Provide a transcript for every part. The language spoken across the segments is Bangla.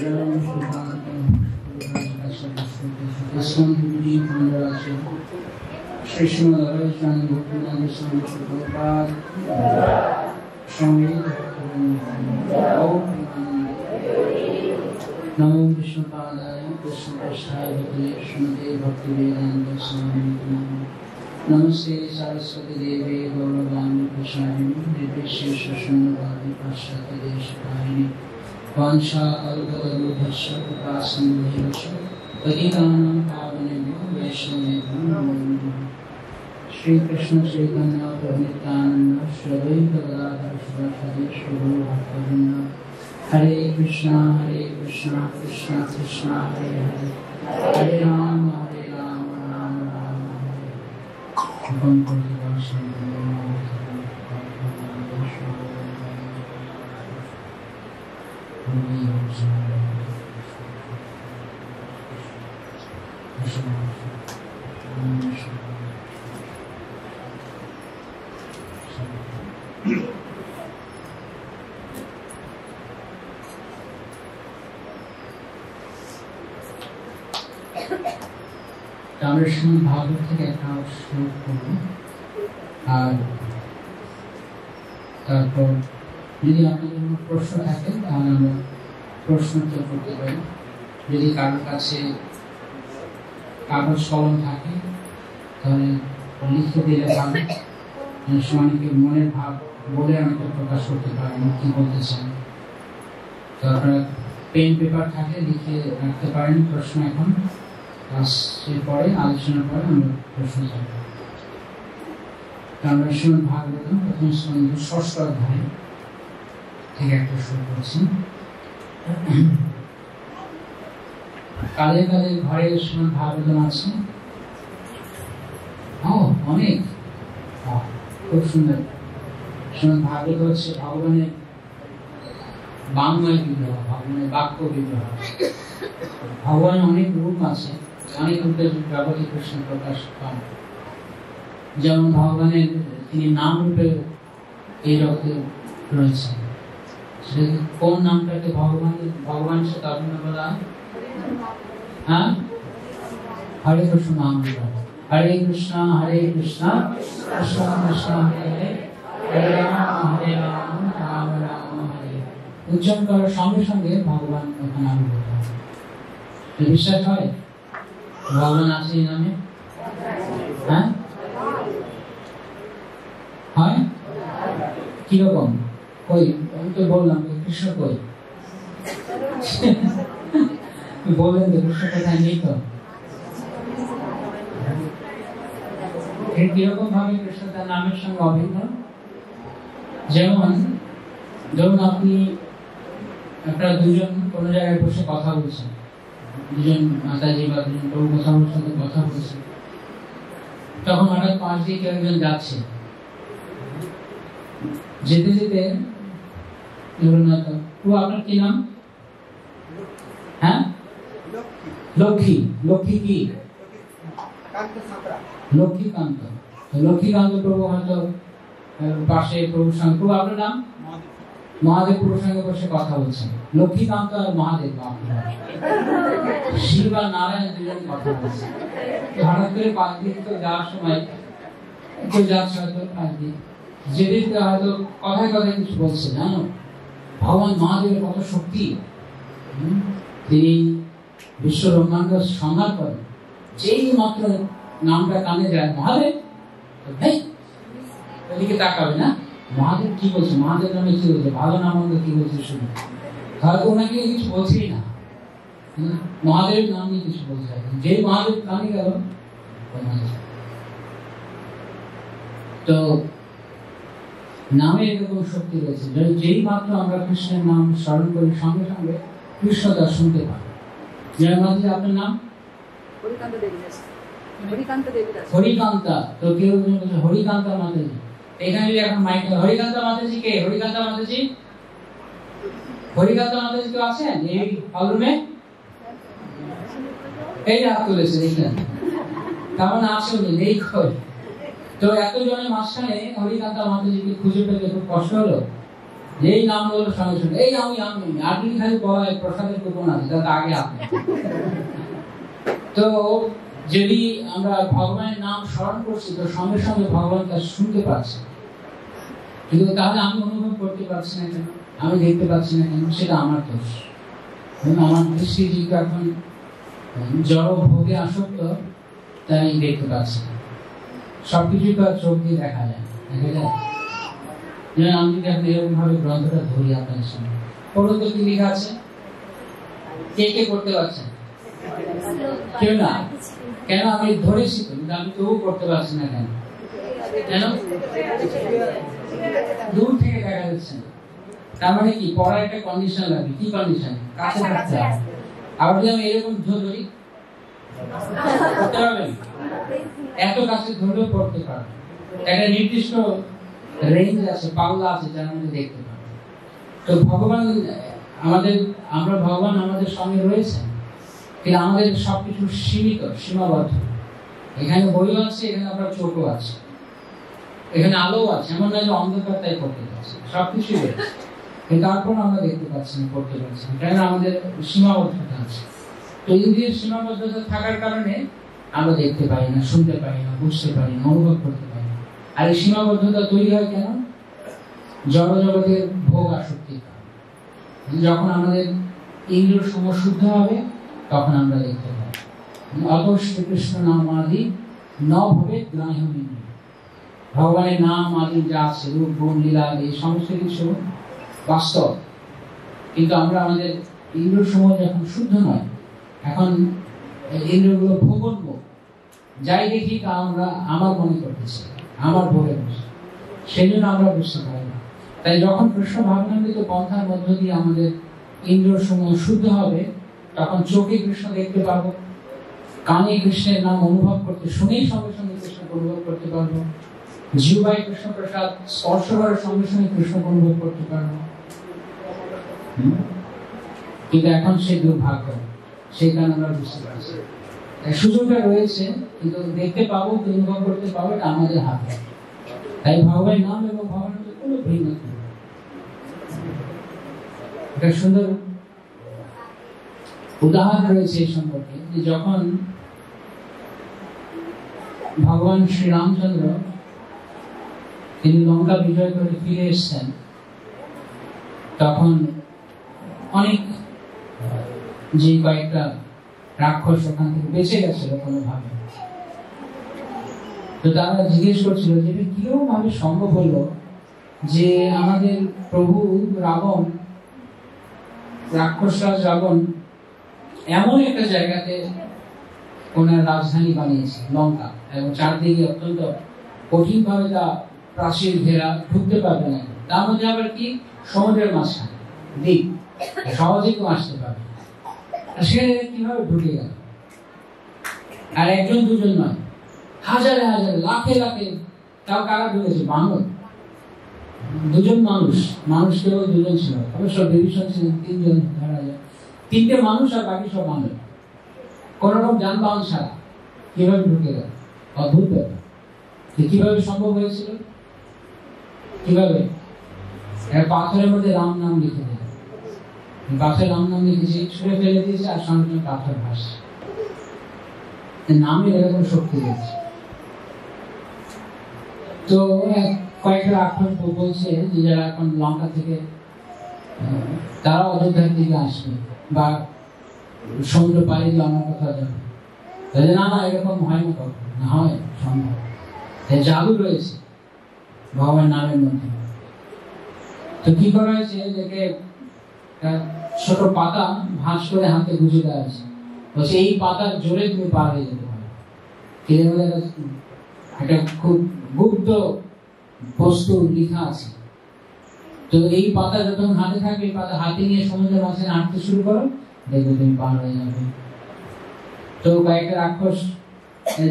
नमो विष्णुपादाय कृष्णपृष्ठाय श्रीमते भक्तिवेदांत स्वामी नमस्ते सरस्वती देवे गौरवाणी प्रसारिणी निर्विशेष शून्यवादी पाश्चात्य देशकारिणी वांछा अल्पतरुभ्यश्च कृपा सिन्धुभ्यश्च पतितानां पावनेभ्यो वैष्णवेभ्यो नमो नमः। श्री कृष्ण चैतन्य प्रभु नित्यानंद श्री अद्वैत गदाधर श्रीवासादि गौर भक्तवृंद। हरे कृष्णा कृष्णा कृष्णा हरे हरे हरे राम राम राम हरे আমরা শ্রীমদ্ ভাগবত থেকে একটা শ্লোক পড়ব আর তারপর যদি আপনাদের কোনো প্রশ্ন থাকে তাহলে আমরা প্রশ্ন উত্তর করতে পারি। যদি কারোর কাছে কাগজ কলম থাকে তাহলে লিখে দিলে ভালো, অনেকে মনের ভাব বলে অনেকে প্রকাশ করতে পারেন কি বলতে চান। তো আপনারা পেন পেপার থাকে লিখে রাখতে পারেন প্রশ্ন এখন পরে আলোচনার পরে আমরা প্রশ্ন করব। আমরা শ্রীমদ্ ভাগবত প্রথম স্কন্ধ ষষ্ঠ অধ্যায় থেকে একটা শুরু করছি। কালে কালে ঘরে শ্রীমদ্ ভাগবত আছে অনেক, খুব সুন্দর। শ্রীমদ্ ভাগবত হচ্ছে ভগবানের বাংময় বিগ্রহ, ভগবানের বাক্য বিগ্রহ। ভগবানের অনেক রূপ আছে, অনেক রূপে জগতে কৃষ্ণ প্রকাশ পান। যেমন ভগবানের তিনি নাম রূপে এই জগতে রয়েছেন। কোন নামটাকে ভগবানের সাথে অভিন্ন বলা? হ্যাঁ, হরে কৃষ্ণ নাম। হরে কৃষ্ণ কৃষ্ণ কৃষ্ণ হরে হরে হরে রাম রাম রাম হরে। উচ্চারণ করার সঙ্গে সঙ্গে ভগবান ওখানে আবির্ভূত হয়। বিশ্বাস হয় ভগবান আছে এই নামে? হ্যাঁ, হয়। কিরকম? কই? আমি তো বললাম কৃষ্ণ কই, বললেন তো কৃষ্ণ কোথায় নেই। তো কিরকম ভাবে কৃষ্ণ তার নামের সঙ্গে অভিন্ন? যেমন ধরুন আপনি আপনারা দুজন কোনো জায়গায় বসে কথা বলছেন, দুজন মাতাজি বা দুজন প্রভু কোথাও সাথে কথা বলছেন, তখন হঠাৎ পাশ দিয়ে কেউ একজন যাচ্ছে, যেতে যেতে ধরুন হয়তো আপনার কি নাম? হ্যাঁ, লক্ষ্মী। লক্ষ্মী কি? লক্ষ্মীকান্ত। লক্ষ্মীকান্ত প্রভু হয়তো পাশে প্রভুর সঙ্গে, প্রভু আপনার নাম? মহাদেব প্রভুর সঙ্গে বসে কথা বলছেন। লক্ষ্মীকান্ত আর মহাদেব শিব আর নারায়ণ দুজন কথা বলছেন। হঠাৎ করে পাশ দিয়ে তো যাওয়ার সময় কেউ যাচ্ছে হয়তো পাশ দিয়ে, যেতে হয়তো কথায় কথায় কিছু বলছে। জানো ভগবান মহাদেবের কত শক্তি, তিনি বিশ্ব ব্রহ্মাণ্ড সংহার করেন। যেই মাত্র নামটা কানে যায় মহাদেব, এদিকে তাকাবে না মহাদেব কি বলছে, মহাদেব নামে কি বলছে, ভালো নাম কি বলছে শুনে। হয়তো ওনাকে কিছু বলছেই না, মহাদেব নাম নিয়ে কিছু বলছে। যেই মহাদেব কানে গেল, তো নামে এরকম শক্তি রয়েছে। যেই মাত্র আমরা কৃষ্ণের নাম স্মরণ করি সঙ্গে সঙ্গে কৃষ্ণ তা শুনতে পাই। জয়মাতা, আপনার নাম? হরিকান্তা। তো কেউ বলছে হরিকান্তা মাতাজি। এখানে এখন মাইক হরিকান্তা মাতাজি কে? হরিকান্তা মাতাজি, হরিকান্তা মাতাজি কেউ আছেন এই হলরুমে? এই হাত তুলেছে, দেখলেন? তেমন আছে নেই। তো এতজনের মাঝখানে হরিকান্তা মাতাজিকে খুঁজে পেতে খুব কষ্ট হলো। এই নাম বলার সঙ্গে সঙ্গে এই আমি আপনি খালি বলায় প্রসাদের কুপন আছে তাতে আগে আপনি। তো যদি আমরা ভগবানের নাম স্মরণ করছি তো সঙ্গে সঙ্গে ভগবান তা শুনতে পাচ্ছে, কিন্তু তাহলে আমি অনুভব করতে পারছি না কেন, আমি দেখতে পাচ্ছি না কেন, সেটা আমার দোষ। আমার দৃষ্টি যেহেতু এখন জড় ভোগে আসক্ত তাই দেখতে পাচ্ছি না। সবকিছু তো আর চোখ দিয়ে দেখা যায়, দেখা যায়। যেমন আমি যদি আপনি এরকম ভাবে গ্রন্থটা ধরি আপনাদের সামনে, পড়ুন তো কি লেখা আছে, কে কে করতে পারছেন? কেউ না? কেন? আমি ধরেছি তো, কিন্তু আমি তবু করতে পারছি না কেন? কেন? দূর থেকে দেখা যাচ্ছে। তার মানে কি, পড়ার একটা কন্ডিশন লাগবে। কি কন্ডিশন? কাছে থাকতে হবে। আবার যদি আমি এরকম ধরি করতে পারবেন, এত কাছে ধরেও পড়তে পারবেন। একটা নির্দিষ্ট রেঞ্জ আছে, পাল্লা আছে, যার মধ্যে দেখতে পাবেন। তো ভগবান আমরা ভগবান আমাদের সঙ্গে রয়েছে, কিন্তু আমাদের সবকিছু সীমিত, সীমাবদ্ধ। এখানে বইও আছে, এখানে আপনার চোখও আছে, এখানে আলো আছে, এমন নয় যে অন্ধকার তাই করতে পারছি, সবকিছুই রয়েছে, কিন্তু তারপর আমরা দেখতে পাচ্ছি না, করতে পারছি না, কারণ আমাদের সীমাবদ্ধতা আছে। তো ইন্দ্রিয়ের সীমাবদ্ধতা থাকার কারণে আমরা দেখতে পাই না, শুনতে পাই না, বুঝতে পারি না, অনুভব করতে পারি না। আর এই সীমাবদ্ধতা তৈরি হয় কেন? জড় জগতের ভোগ আসক্তির কারণে। যখন আমাদের ইন্দ্রিয় সমূহ শুদ্ধ হবে তখন আমরা দেখতে পাই। অত শ্রীকৃষ্ণ নাম আদি ন ভবে গ্রাহ্য। ভগবানের নাম আদি যা আছে, রূপ গুণ লীলা এই সমস্ত কিছু বাস্তব, কিন্তু আমরা আমাদের ইন্দ্রিয় সমূহ যখন শুদ্ধ নয়, এখন ইন্দ্রিয়গুলো ভোগোন্মুখ, যাই দেখি তা আমরা আমার মনে করতেছি, আমার ভোগে বসে, সেই জন্য আমরা বুঝতে পারি না। তাই যখন কৃষ্ণ ভাবনামৃত পন্থার মধ্য দিয়ে আমাদের ইন্দ্রিয় সমূহ শুদ্ধ হবে, তখন চোখে কৃষ্ণ দেখতে পাবো, কানে কৃষ্ণের নাম অনুভব করতে, শুনেই সঙ্গে সঙ্গে কৃষ্ণকে অনুভব করতে পারবো, জিহ্বায় কৃষ্ণ প্রসাদ স্পর্শ করার সঙ্গে সঙ্গে কৃষ্ণ অনুভব করতে পারবো। কিন্তু এখন সেই দুর্ভাগ্য, সেই কারণে আমরা বুঝতে পারছি সুযোগটা রয়েছে, কিন্তু দেখতে পাবো, অনুভব করতে পাবো, এটা আমাদের হাতে। তাই ভগবানের নাম এবং ভগবানের কোনো ভিন্নতা নেই। একটা সুন্দর উদাহরণ রয়েছে এই সম্পর্কে, যে যখন ভগবান শ্রীরামচন্দ্র তিনি লঙ্কা বিজয় করে ফিরে এসছেন, তখন অনেক যে কয়েকটা রাক্ষস ওখান থেকে বেঁচে গেছিল কোনোভাবে। তো তারা জিজ্ঞেস করছিল যে এটা কিরকম ভাবে সম্ভব হলো যে আমাদের প্রভু রাবণ, রাক্ষসরাজ রাবণ এমন একটা জায়গাতে ওনার রাজধানী বানিয়েছে লঙ্কা, এবং চারদিকে অত্যন্ত কঠিন ভাবে তা প্রাচীর ঘেরা, ঢুকতে পারবে না। তার মধ্যে আবার কি সমুদ্রের মাঝখানে দ্বীপ, সহজেই তো আসতে পারবে। সে কিভাবে ঢুকে গেল? আর একজন দুজন নয়, হাজারে হাজারে লাখে লাখে, তাও কারা ঢুকেছে? বানর। দুজন মানুষ কেবল দুজন ছিল, অবশ্য বিভীষণ ছিলেন তিনজন, ধরা যায় তিনটে মানুষ আর বাকি সব বানর, কোন রকম যানবাহন ছাড়া কিভাবে ঢুকে গেল? অদ্ভুত ব্যাপার। কিভাবে সম্ভব হয়েছিল? কিভাবে? পাথরের মধ্যে রাম নাম লিখে দিল, পাথরের রাম নাম লিখেছে, ছুঁড়ে ফেলে দিয়েছে, আর সঙ্গে সঙ্গে পাথর ভাসছে। নামে এরকম শক্তি রয়েছে। তো কয়েকটা রাক্ষস বলছে যে যারা এখন লঙ্কা থেকে, তারা অযোধ্যার দিকে আসবে বা সমুদ্র পাড়ি দিয়ে অন্য কোথাও যাবে, না না এরকম হয় না, কখন না হয় সম্ভব। জাদু রয়েছে ভগবানের নামের মধ্যে। তো কি করা হয়েছে, দেখে ছোট পাতা ভাঁজ করে হাতে গুঁজে দেওয়া হয়েছে, বলছে এই পাতার জোরে তুমি পার হয়ে যেতে পারো। একটা খুব গুপ্ত বস্তু লেখা আছে। তো এই পাতা যখন হাতে থাকবে, পাতা হাতে নিয়ে সমুদ্রের মাঝে হাঁটতে শুরু করো, দেখবে তুমি পার হয়ে যাবে। তো কয়েকটা রাক্ষস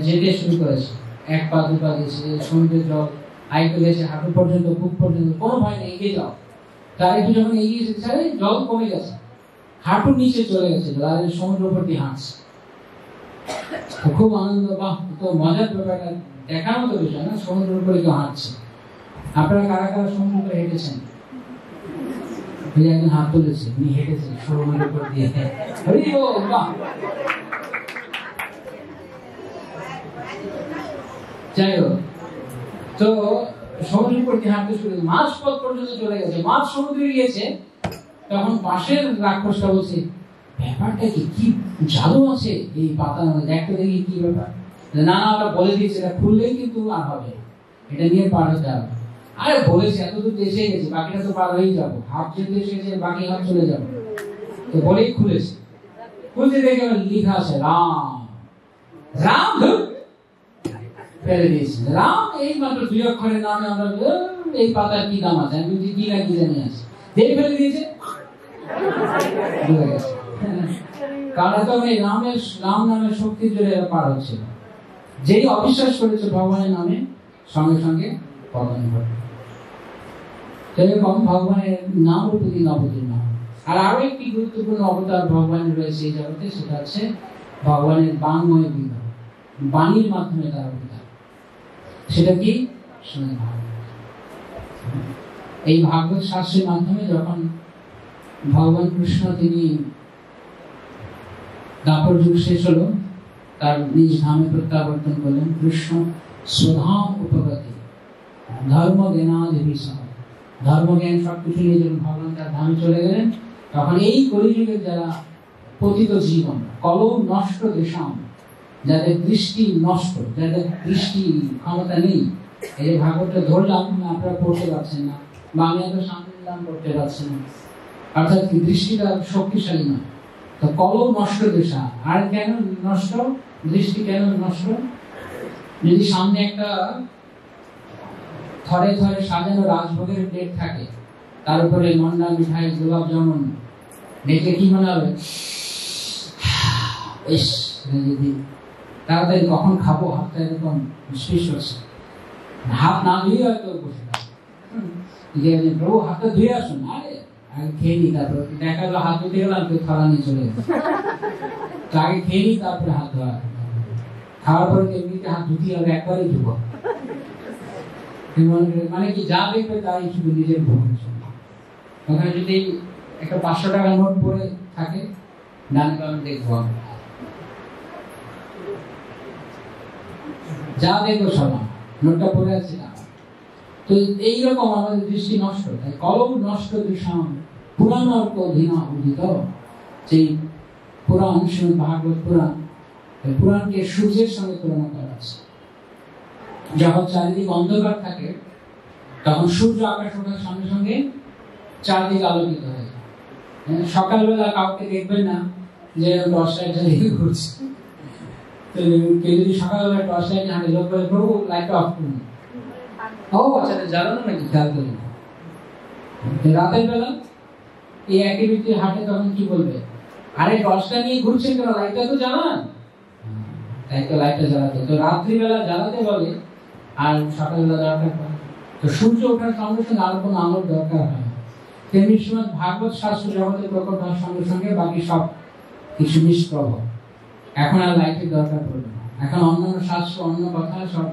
যেতে শুরু করেছে, এক পা দু পা গেছে, সমুদ্রের জল হাইতে গেছে হাঁটু পর্যন্ত, বুক পর্যন্ত, কোনো ভয় নেই, এগিয়ে যাও। তার একটু যখন এগিয়ে যেতে চাই, জল কমে গেছে, হাঁটু নিচে চলে গেছে, আর সমুদ্র উপর দিয়ে হাঁটছে। খুব আনন্দ, বাহ তো মজার ব্যাপারটা, দেখার মতো বিষয় না, সমুদ্রের উপরে কেউ হাঁটছে। আপনারা কারা কারা সমুদ্র উপরে হেঁটেছেন? একজন হাত তুলেছে, উনি হেঁটেছে শোরুমের উপর দিয়ে। যাই হোক, তো সমুদ্রের উপর দিয়ে হাঁটতে শুরু, মাঝ পথ পর্যন্ত চলে গেছে, মাঝ সমুদ্রে গিয়েছে। তখন পাশের রাক্ষসটা বলছে, ব্যাপারটা কি জাদু আছে এই পাতার মধ্যে, একটা দেখি কি ব্যাপার। না ওরা বলে দিয়েছে এটা খুললেই কিন্তু আর হবে, এটা নিয়ে পার হতে হবে। আরে বলেছে এতদূর এসে গেছে, বাকিটা তো পার হয়েই যাবো, হাফ যেতে এসে গেছে, বাকি হাফ চলে যাবো। তো বলেই খুলেছে, খুলতে দেখে লেখা আছে রাম। রাম ফেলে দিয়েছে, রাম এই মাত্র 2 অক্ষরের নামে আমরা এই পাতার কি দাম আছে, আমি কি না কি জানি আছে, দেখে ফেলে দিয়েছে। কারণ তখন এই রাম নামের শক্তির জোরে পার হচ্ছে। যেই অবিশ্বাস করেছে ভগবানের নামে, সঙ্গে সঙ্গে পতন ঘটে। সেরকম ভগবানের নাম প্রতি নবদিন। আর আরো একটি গুরুত্বপূর্ণ অবতার ভগবানের রয়েছে এই জগতে, সেটা হচ্ছে ভগবানের বাংময় বিগ্রহ, বাণীর মাধ্যমে তার অবতার। সেটা কি? এই ভাগবত শাস্ত্রের মাধ্যমে যখন ভগবান কৃষ্ণ তিনি দাপর যুগ শেষ হলো, তার নিজ ধামে প্রত্যাবর্তন করলেন। কৃষ্ণ স্বধাম উপগতি ধর্ম জ্ঞানাধিবিষয়, ধর্মজ্ঞান সবকিছু নিয়ে যখন ভগবান তার ধামে চলে গেলেন, তখন এই কলিযুগের যারা পতিত জীবন, কলম নষ্ট দেশাম, যাদের দৃষ্টি নষ্ট, যাদের দৃষ্টি ক্ষমতা নেই, এই যে ভাগবতটা ধরলাম, আপনারা পড়তে পারছেন না, বা আমি এত সামনে নিলাম পড়তে পারছেন না, অর্থাৎ কি দৃষ্টিটা শক্তিশালী না। তো কলম নষ্ট দেশা, আর কেন নষ্ট দৃষ্টি, কেন নষ্ট? যদি সামনে একটা থরে থরে সাজানো রাজভোগের প্লেট থাকে, তার উপরে মন্ডা, মিঠাই, গোলাপ জামুন, দেখে কি মনে হবে? তাড়াতাড়ি কখন খাবো, হাতটা এরকম স্পেশ হচ্ছে, হাত না ধুয়ে হয়তো বসে থাকে। প্রভু হাতটা ধুয়ে আসুন, আরে আগে খেয়ে নি, তারপর দেখা গেলো হাত ধুতে গেলাম, কেউ থালা নিয়ে চলে গেছে। তো আগে খেয়ে নি, তারপরে হাত ধোয়া, খাওয়ার পরে এমনিতে হাত ধুতে হবে, একবারই ধুবো। মানে কি, যা দেখবে তাই শুধু নিজের ভ্রমণ। ওখানে যদি একটা 500 টাকার নোট পড়ে থাকে, ডানে বামে দেখবো, যা দেখবো সবাই নোটটা পড়ে আছে না। তো এইরকম আমাদের দৃষ্টি নষ্ট, তাই কলম নষ্ট দৃশ্যাম পুরাণ অর্ক অধীনা উদিত। সেই পুরাণ, ভাগবত পুরাণ, পুরাণকে সূর্যের সঙ্গে তুলনা করা আছে। যখন চারিদিক অন্ধকার থাকে, তখন সূর্য আকাশ ওঠার সঙ্গে সঙ্গে চারদিক আলোকিত হয়ে যায়। সকালবেলা কাউকে দেখবেন না যে টর্চ লাইট জ্বালিয়ে ঘুরছে। কেউ যদি সকালবেলা টর্চ লাইট হাঁটে, লোক বলে প্রভু লাইট অফ করুন, ও আচ্ছা জ্বালানো নাকি, খেয়াল করি না। রাতের বেলা এই একই ব্যক্তি হাঁটে, তখন কি বলবে? আরে টর্চটা নিয়ে ঘুরছেন কেন, লাইটটা তো জ্বালান। তাই তো লাইটটা জ্বালাতে, তো রাত্রিবেলা জ্বালাতে বলে, আর সকালবেলা দরকার পড়ে। তো সূর্য ওঠার সঙ্গে সঙ্গে আর কোনো আলোর দরকার হয় না। তেমনি সময় ভাগবত শাস্ত্র জগতে প্রকট হওয়ার সঙ্গে সঙ্গে বাকি সব কিছু নিষ্প্রভ, এখন আর লাইটের দরকার পড়বে না। এখন অন্যান্য শাস্ত্র, অন্য কথা সব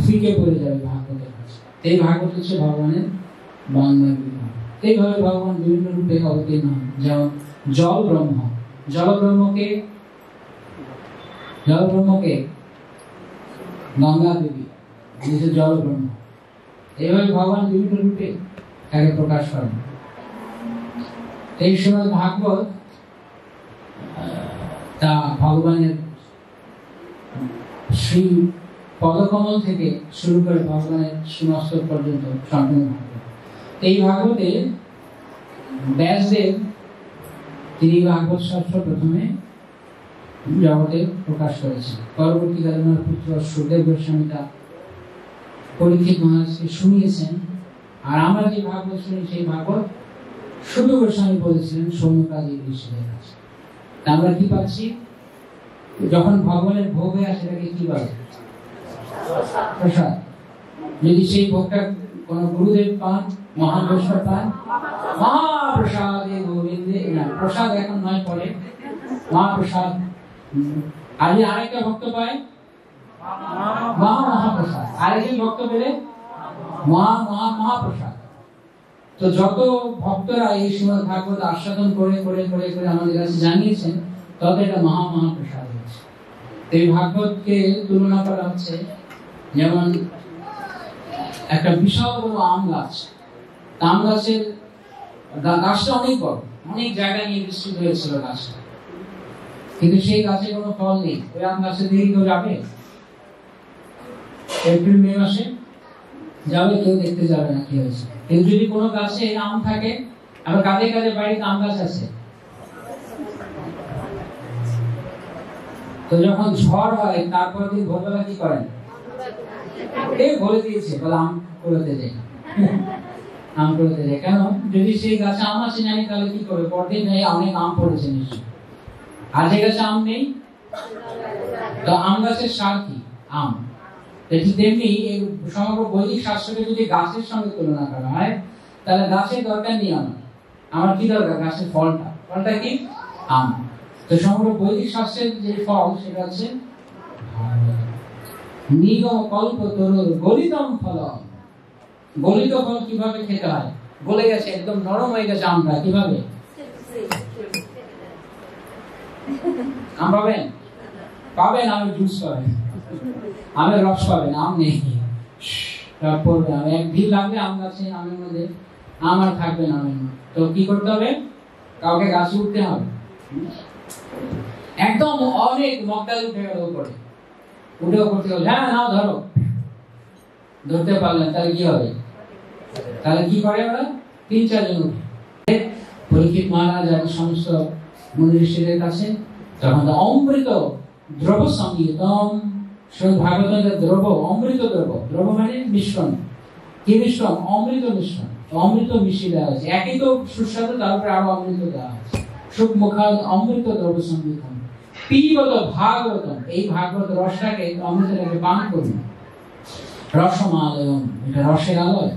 ফিকে পড়ে যাবে ভাগবতের কাছে। এই ভাগবত হচ্ছে ভগবানের বাংলায় বিগ্রহ। এইভাবে ভগবান বিভিন্ন রূপে অবতীর্ণ হন। যেমন জল ব্রহ্ম, জল ব্রহ্মকে গঙ্গা দেবী, জল ব্রহ্ম। এইভাবে ভগবান বিভিন্ন রূপে তাকে প্রকাশ করেন। এই সময় ভাগবত তা ভগবানের শ্রী পদকমল থেকে শুরু করে ভগবানের শ্রীমস্তক পর্যন্ত সম্পূর্ণ ভাগবত। এই ভাগবতে ব্যাসদেব তিনি ভাগবত শাস্ত্র প্রথমে জগতে প্রকাশ করেছেন। পরবর্তীকালে ওনার পুত্র সুখদেব গোস্বামী তা পরীক্ষিত মহারাজকে শুনিয়েছেন। আর আমরা যে ভাগবত শুনি, সেই ভাগবত শুদ্ধ গোস্বামী বলেছিলেন সৌম্যকালী ঋষিদের কাছে। আমরা কি পাচ্ছি? যখন ভগবানের ভোগ হয়, সেটাকে কি বলে? প্রসাদ। যদি সেই ভোগটা কোন গুরুদেব পান, মহান বৈষ্ণব পান, মহাপ্রসাদে গোবিন্দে, না প্রসাদ এখন নয়, পরে মহাপ্রসাদ। আর আরেকটা ভক্ত পায় মহাপ্রসাদ, আরেকজন ভক্ত পেলে মহাপ্রসাদ। তো যত ভক্তরা এই শ্রীমদ ভাগবত আস্বাদন করে করে করে করে আমাদের কাছে জানিয়েছেন, তত এটা মহাপ্রসাদ হচ্ছে। এই ভাগবতকে তুলনা করা হচ্ছে যেমন একটা বিশাল বড় আম গাছ। আম গাছের গাছটা অনেক বড়, অনেক জায়গা নিয়ে বিস্তৃত হয়েছিল গাছটা, কিন্তু সেই গাছে কোনো ফল নেই। ওই আম গাছে দিকে কেউ যাবে? এপ্রিল মে মাসে যাবে? কেউ দেখতে যাবে না কি হয়েছে। কিন্তু যদি কোনো গাছে আম থাকে, আবার কাঁধে কাঁধে বাড়িতে আম গাছ আছে, তো যখন ঝড় হয় তারপর দিন ভোরবেলা কি করেন? এই বলে দিয়েছে, বলে আম কুড়াতে যাই, আম কুড়াতে যাই। কেন? যদি সেই গাছে আম আছে জানি, তাহলে কি করবে? পরদিন অনেক আম পড়েছে নিশ্চয়। আর যে গাছে আম নেই, তো আম গাছের সার কি? আম। তেমনি সমগ্র বৈদিক শাস্ত্রকে যদি গাছের সঙ্গে তুলনা করা হয়, তাহলে গাছের দরকার নেই আমার কি দরকার? গাছের ফলটা। ফলটা কি? আম। তো সমগ্র বৈদিক শাস্ত্রের যে ফল, সেটা হচ্ছে নিগম কল্প তরুর গলিতম ফল। গলিত ফল কিভাবে খেতে হয়? গলে গেছে, একদম নরম হয়ে গেছে আমটা, কিভাবে? আম পাবেন? পাবেন, আমের জুস পাবেন, আমের রস পাবেন, আম নেই। পড়বে আম, এক ভিড় লাগবে আম গাছে, আমের মধ্যে আম আর থাকবে না আমের মধ্যে। তো কি করতে হবে? কাউকে গাছে উঠতে হবে, একদম অনেক মগডাল উঠে গেল উপরে, উঠেও করতে হবে, হ্যাঁ নাও ধরো। ধরতে পারলেন, তাহলে কি হবে? তাহলে কি করে ওরা? 3-4 জন উঠে। পরীক্ষিত মহারাজ আর সমস্ত মুনি ঋষিদের কাছে তখন অমৃত দ্রব্য সংগীতম, ভাগবতের দ্রব্য, অমৃত দ্রব্য, দ্রব্য মানে মিশ্রণ। কি মিশ্রণ? অমৃত মিশ্রণ। অমৃত মিশিয়ে দেওয়া হয়েছে, একই তো সুস্বাদু, তারপরে আরো অমৃত দেওয়া হয়েছে। সুখ মুখাদ অমৃত দ্রব্য সংগীতম পিবত ভাগবতম, এই ভাগবত রসটাকে, অমৃতটাকে পান করুন। রসমালয়ম, এটা রসের আলয়।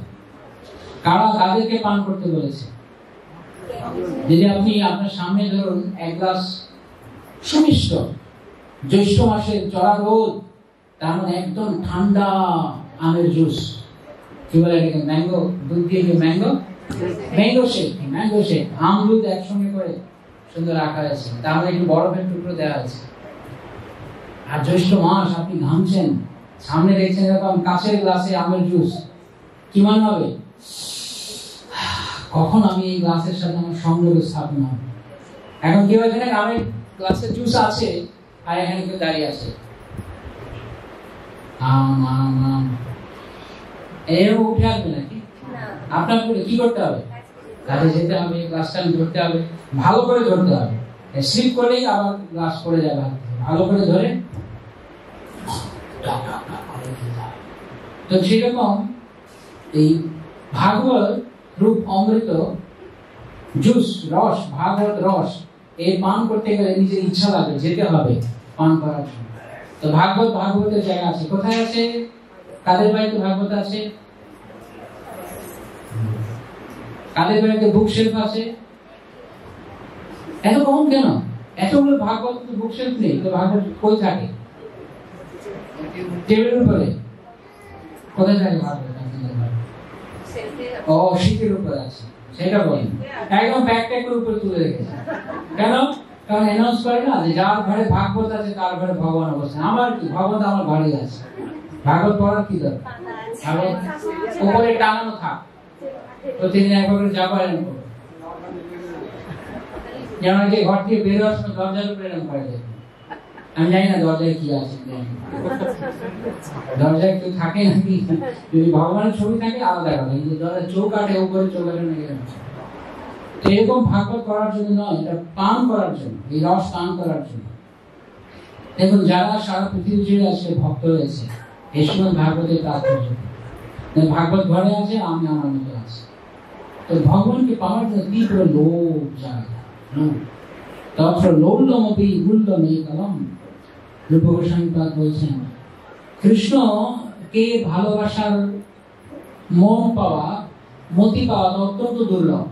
কারা তাদেরকে পান করতে বলেছে? যদি আপনি আপনার সামনে ধরুন এক গ্লাস সুমিষ্ট জ্যৈষ্ঠ মাসের চড়া রোদ, তার মানে একদম ঠান্ডা আমের জুস, কি বলে এটাকে? ম্যাঙ্গো, দুধ দিয়ে mango, mango shake, mango shake, আম দুধ একসঙ্গে করে সুন্দর রাখা আছে, তার মানে একটু বরফের টুকরো দেওয়া আছে। আর জ্যৈষ্ঠ মাস, আপনি ঘামছেন, সামনে দেখছেন এরকম কাঁচের গ্লাসে আমের জুস, কি মনে হবে? কখন আমি এই গ্লাসের সাথে আমার সংযোগ স্থাপন হবে? এখন কি হয়েছে না, আমের গ্লাসের জুস আছে আর এখানে কেউ দাঁড়িয়ে আছে, আম আম আম, এরকম উঠে আসবে নাকি? আপনার কি করতে হবে? কাজে যেতে হবে, গ্লাসটা ধরতে হবে, ভালো করে ধরতে হবে। স্লিপ করলেই আবার গ্লাস পড়ে যাবে, ভালো করে ধরে। তো সেরকম এই ভাগবত রূপ অমৃত জুস, রস, ভাগবত রস, এই পান করতে গেলে নিজের ইচ্ছা লাগে, যেতে হবে পান করার জন্য। তো ভাগবতের জায়গা আছে, কোথায় আছে? কাদের বাড়িতে ভাগবত আছে? কাদের বাড়িতে বুক শেলফ আছে? এত কম কেন? এতগুলো ভাগবত বুক শেলফ নেই, তো ভাগবত কই থাকে? টেবিলের উপরে। কোথায় থাকে ভাগবত? ও, শীতের উপরে আছে, সেটা বলি। একদম ব্যাকপ্যাকের উপরে তুলে রেখেছে। কেন? কারণ অ্যানাউন্স করে না যে যার ঘরে ভাগবত আছে তার ঘরে ভগবান অবস্থান। আমার কি, ভগবান আমার ঘরেই আছে, ভাগবত পড়ার কি দরকার? ভাগবত উপরে টানানো থাক, প্রতিদিন একবার করে যা পারেন করো। যেমন যে ঘর থেকে বেরোয়ার সময় দরজার উপরে এরকম করে দেয়, আমি জানি না দরজায় কি আছে, দরজায় কেউ থাকে নাকি? যদি ভগবানের ছবি থাকে আলাদা কথা, কিন্তু দরজার চৌকাঠে উপরে চৌকাঠে নাকি এরকম ভাগবত করার জন্য নয়, এটা পান করার জন্য, এই রস পান করার জন্য। দেখুন যারা সারা পৃথিবী জুড়ে আজকে ভক্ত হয়েছে এই সময় ভাগবতের তাৎপর্য, ভাগবত ঘরে আছে, আমি আমার মতো আছি। তো ভগবানকে পাওয়ার জন্য তীব্র লোভ জাগে, তত্র লৌল্যমপি গুল্যমেকলম। রূপ গোস্বামী পাদ বলছেন, কৃষ্ণকে ভালোবাসার মন পাওয়া, মতি পাওয়া অত্যন্ত দুর্লভ।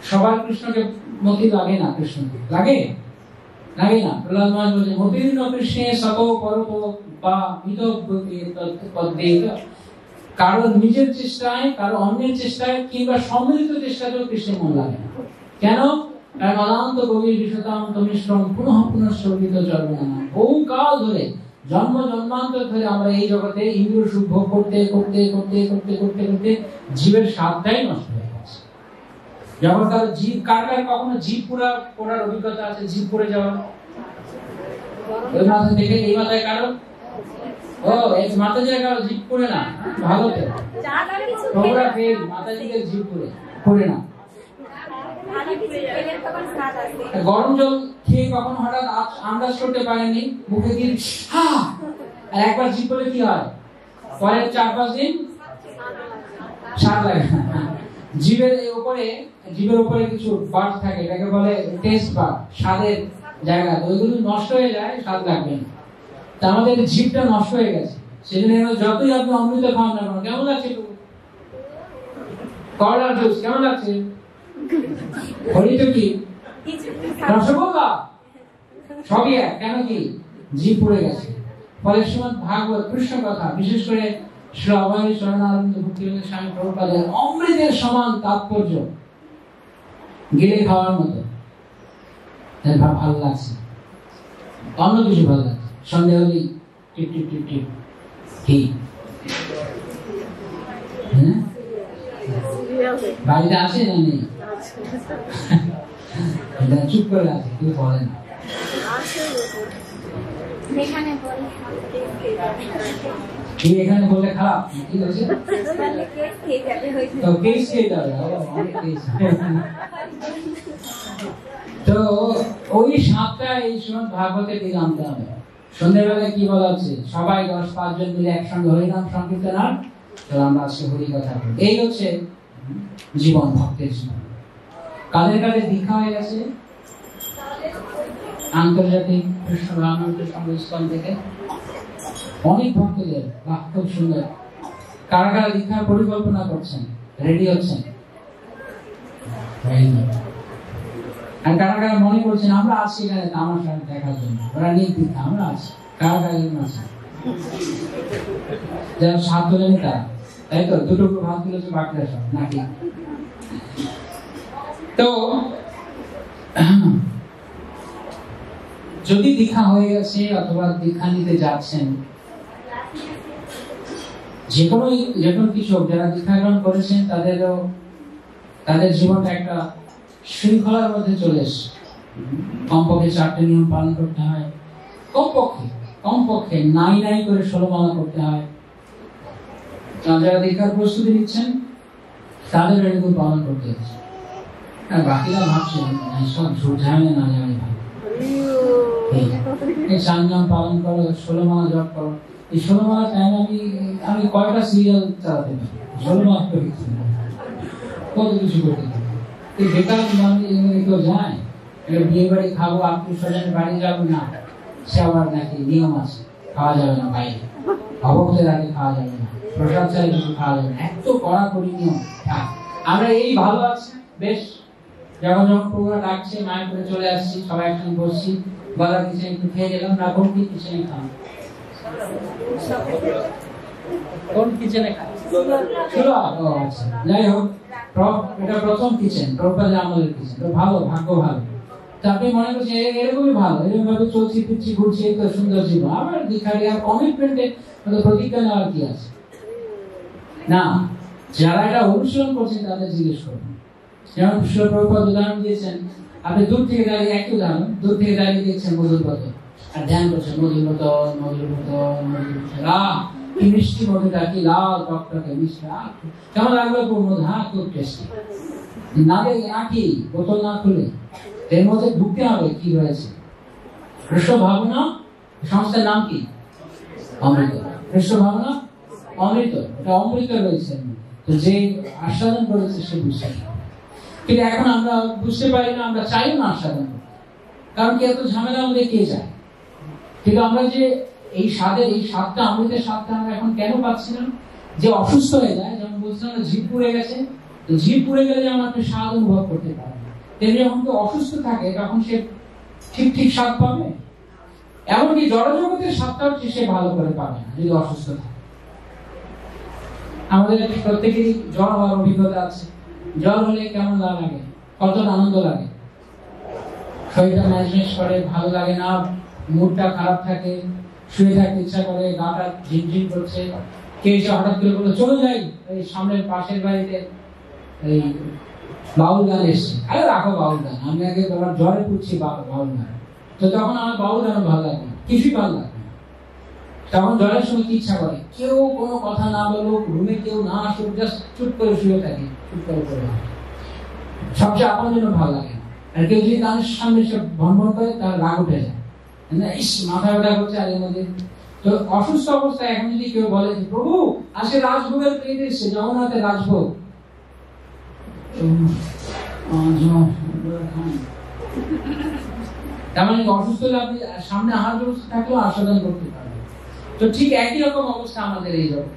সবার কৃষ্ণকে মতি লাগে না, কৃষ্ণকে লাগে লাগে না। প্রহ্লাদ মহারাজ বলছেন, মতির্ন কৃষ্ণে সত পরত বা মিত পদ্মে কারো নিজের চেষ্টায়, কারো অন্যের চেষ্টায় কিংবা সম্মিলিত চেষ্টাতেও কৃষ্ণের মন লাগে না। কেন? কারণ অনন্ত গভীর বিশতান্ত মিশ্রম পুনঃ পুনঃ শোভিত চর্বনা। বহু কাল ধরে, জন্ম জন্মান্তর ধরে আমরা এই জগতে ইন্দ্রিয় সুখ ভোগ করতে করতে করতে করতে করতে করতে জীবের স্বাদটাই নষ্ট হয়ে গেছে। যখন কারো জীব, কার কখনো জীব পোড়ার অভিজ্ঞতা আছে? জীব পড়ে যাওয়ার ওই মাথা থেকে এই মাথায় কারো, ও এই মাথা দিয়ে কারো জীব পড়ে না? ভালো তো, তোমরা ফেল, মাথা দিয়ে জীব পড়ে না। গরম জল খেয়ে কখন হঠাৎ আন্দাজ করতে পারেনি, মুখে দিয়ে আর একবার জিভ পড়লে কি হয়? পরের 4-5 দিন স্বাদ লাগে না। জিভের উপরে কিছু বার্ড থাকে, এটাকে বলে টেস্ট বার্ড, স্বাদের জায়গা, ওইগুলো নষ্ট হয়ে যায়, স্বাদ লাগবে না। তা আমাদের জিভটা নষ্ট হয়ে গেছে, সেজন্য যতই আপনি অমৃত খাওয়ান না কেন, কেমন লাগছে? করলার জুস কেমন লাগছে? কি রসগোল্লা সবই এক, কেন কি? জিভ পড়ে গেছে। ফলে শ্রীমদ্ ভাগবত কৃষ্ণ কথা, বিশেষ করে শ্রী অভয় শরণানন্দ ভক্তিবিনোদ স্বামী প্রভুপাদের অমৃতের সমান তাৎপর্য গিলে খাওয়ার মতো ভালো লাগছে, অন্য কিছু ভালো লাগছে। সন্দেহ হলেই টিপ টিপ টিপ টিপ কি বাড়িতে আছে না নেই? চুপ করে আছে, কেউ বলে না। এখানে বললে খারাপ, ঠিক আছে? তো ওই সাতটা এই শ্রীমদ্ ভাগবতে দিকে আনতে হবে। সন্ধ্যেবেলায় কি বলা হচ্ছে? সবাই 10-5 জন মিলে একসঙ্গে হরিনাম সংকীর্তন আর আমরা আজকে হরি কথা বলি। এই হচ্ছে জীবন, ভক্তের জীবন। কাদের কাদের দীক্ষা হয়ে গেছে? আন্তর্জাতিক কৃষ্ণ রামায়ণ সংস্থল থেকে অনেক ভক্তদের, খুব সুন্দর। কারা কারা দীক্ষার পরিকল্পনা করছেন, রেডি হচ্ছেন? আর কারা কারা মনে করছেন আমরা আছি এখানে তামাশা দেখার জন্য, ওরা নিয়ে দীক্ষা, আমরা আছি? কারা কারা আছে? যারা সাত হলেন তারা, তাই তো? দুটো ভাত তুলেছে বাকিরা সব নাকি? তো যদি দীক্ষা হয়ে গেছে অথবা দীক্ষা নিতে যাচ্ছেন, যে কোনো কিছু যারা দীক্ষা গ্রহণ করেছেন তাদের জীবনটা একটা শৃঙ্খলার মধ্যে চলে এসছে। কমপক্ষে 4টে নিয়ম পালন করতে হয়, কমপক্ষে নাই করে 16 মালা করতে হয়। যারা দীক্ষার প্রস্তুতি নিচ্ছেন তাদের এরকম পালন করতে হচ্ছে। আর বাকিরা ভাবছেন সব ঝুট ঝামেলা না জানি ভাই, এই 4 নিয়ম পালন করো, 16 মালা জপ করো। এই 16 মালা টাইম আমি কয়টা সিরিয়াল চালাতে পারি? 16 মালা করে কত কিছু করতে পারি। এই বেকার কেউ যায়, বিয়ে বাড়ি খাবো, আত্মীয় স্বজনের বাড়ি যাবো না, সে আবার নাকি নিয়ম আছে, খাওয়া যাবে না বাইরে, অবক্তের আগে খাওয়া যাবে না, প্রসাদ ছাড়া কিছু খাওয়া যাবে না, এত কড়াকড়ি নিয়ম। আমরা এই ভালো আছি, বেশ, যখন প্রোগ্রাম ডাকছে মায়ের করে চলে আসছি, সবাই একসঙ্গে বসছি, গলার কিচেন একটু খেয়ে গেলাম, না কোন কিচেনে খান? কোন কিচেনে খান? আচ্ছা, যাই হোক, এটা প্রথম কিচেন, প্রভুপাদের আমলের কিচেন, তো ভালো, ভাগ্য ভালো। তা আপনি মনে করছেন এরকমই ভালো, এরকম ভাবে চলছি ফিরছি ঘুরছি, এই তো সুন্দর জীবন। আবার দীক্ষা আর কমিটমেন্টে প্রতিজ্ঞা নেওয়ার কি আছে? না, যারা এটা অনুসরণ করছেন তাদের জিজ্ঞেস করুন। যেমন প্রভুপাদ উদাহরণ দিয়েছেন, আপনি দূর থেকে দাঁড়িয়ে, একই উদাহরণ, দূর থেকে দাঁড়িয়ে দেখছেন মধুর বোতল আর ধ্যান করছেন, মধুর বোতল, মধুর বোতল, মধুর বোতল, কি মিষ্টি মধুটা, কি লাল টকটকে মিষ্টি, কেমন লাগলো? মধু, খুব টেস্টি। না দেখে আঁকি বোতল না খুলে এর মধ্যে ঢুকতে হবে কি রয়েছে। কৃষ্ণ ভাবনা সংস্থার নাম কি? অমৃত। কৃষ্ণ ভাবনা অমৃত, এটা অমৃত রয়েছে। তো যে আস্বাদন করেছে সে বুঝতে পারে, কিন্তু এখন আমরা বুঝতে পারি না, আমরা চাই না আস্বাদন করতে, কারণ কি এত ঝামেলা আমাদের কে যায়। কিন্তু আমরা যে এই স্বাদটা, অমৃতের স্বাদটা আমরা এখন কেন পাচ্ছি না? যে অসুস্থ হয়ে যায়, যেমন বলছিলাম জিভ পুড়ে গেছে, তো জিভ পুড়ে গেলে যেমন আপনি স্বাদ অনুভব করতে পারেন, তেমনি যখন কেউ অসুস্থ থাকে তখন সে ঠিক স্বাদ পাবে। এমনকি জড়জগতের স্বাদটাও সে ভালো করে পাবে না যদি অসুস্থ থাকে। আমাদের প্রত্যেকেরই জ্বর হওয়ার অভিজ্ঞতা আছে। জ্বর হলে কেমন লাগে, কত আনন্দ লাগে, শরীরটা ম্যাজনেস করে, ভালো লাগে না, মুডটা খারাপ থাকে, শুয়ে থাকতে ইচ্ছা করে, গাটা ঝিমঝিম করছে। কেউ এসে হঠাৎ করে বলে চলে যাই, এই সামনের পাশের বাড়িতে এই বাউল গান এসছে, আরে রাখো বাউল গান, আমি আগে তোমার জ্বরে পুড়ছি বাউল গান। তো তখন আমার বাউল গান ভালো লাগে, কিছুই ভালো লাগে না। তখন জ্বরের সময় কি ইচ্ছা করে, কেউ কোনো কথা না বলুক, রুমে কেউ না আসুক, জাস্ট চুপ করে শুয়ে থাকি, চুপ করে পড়ে। সবচেয়ে আপনার জন্য ভালো লাগে না। আর কেউ যদি গানের সামনে সব ভনভন করে, তার রাগ উঠে যায়, মাথা ব্যথা করছে। আর এর মধ্যে তো অসুস্থ অবস্থায় এখন যদি কেউ বলে যে প্রভু আজকে রাজভোগের প্লেট এসছে, জগন্নাথের রাজভোগ, তার মানে অসুস্থ হলে আপনি সামনে আহার ব্যবস্থা থাকলেও আস্বাদন করতে পারবেন। তো ঠিক একই রকম অবস্থা আমাদের এই জগৎ।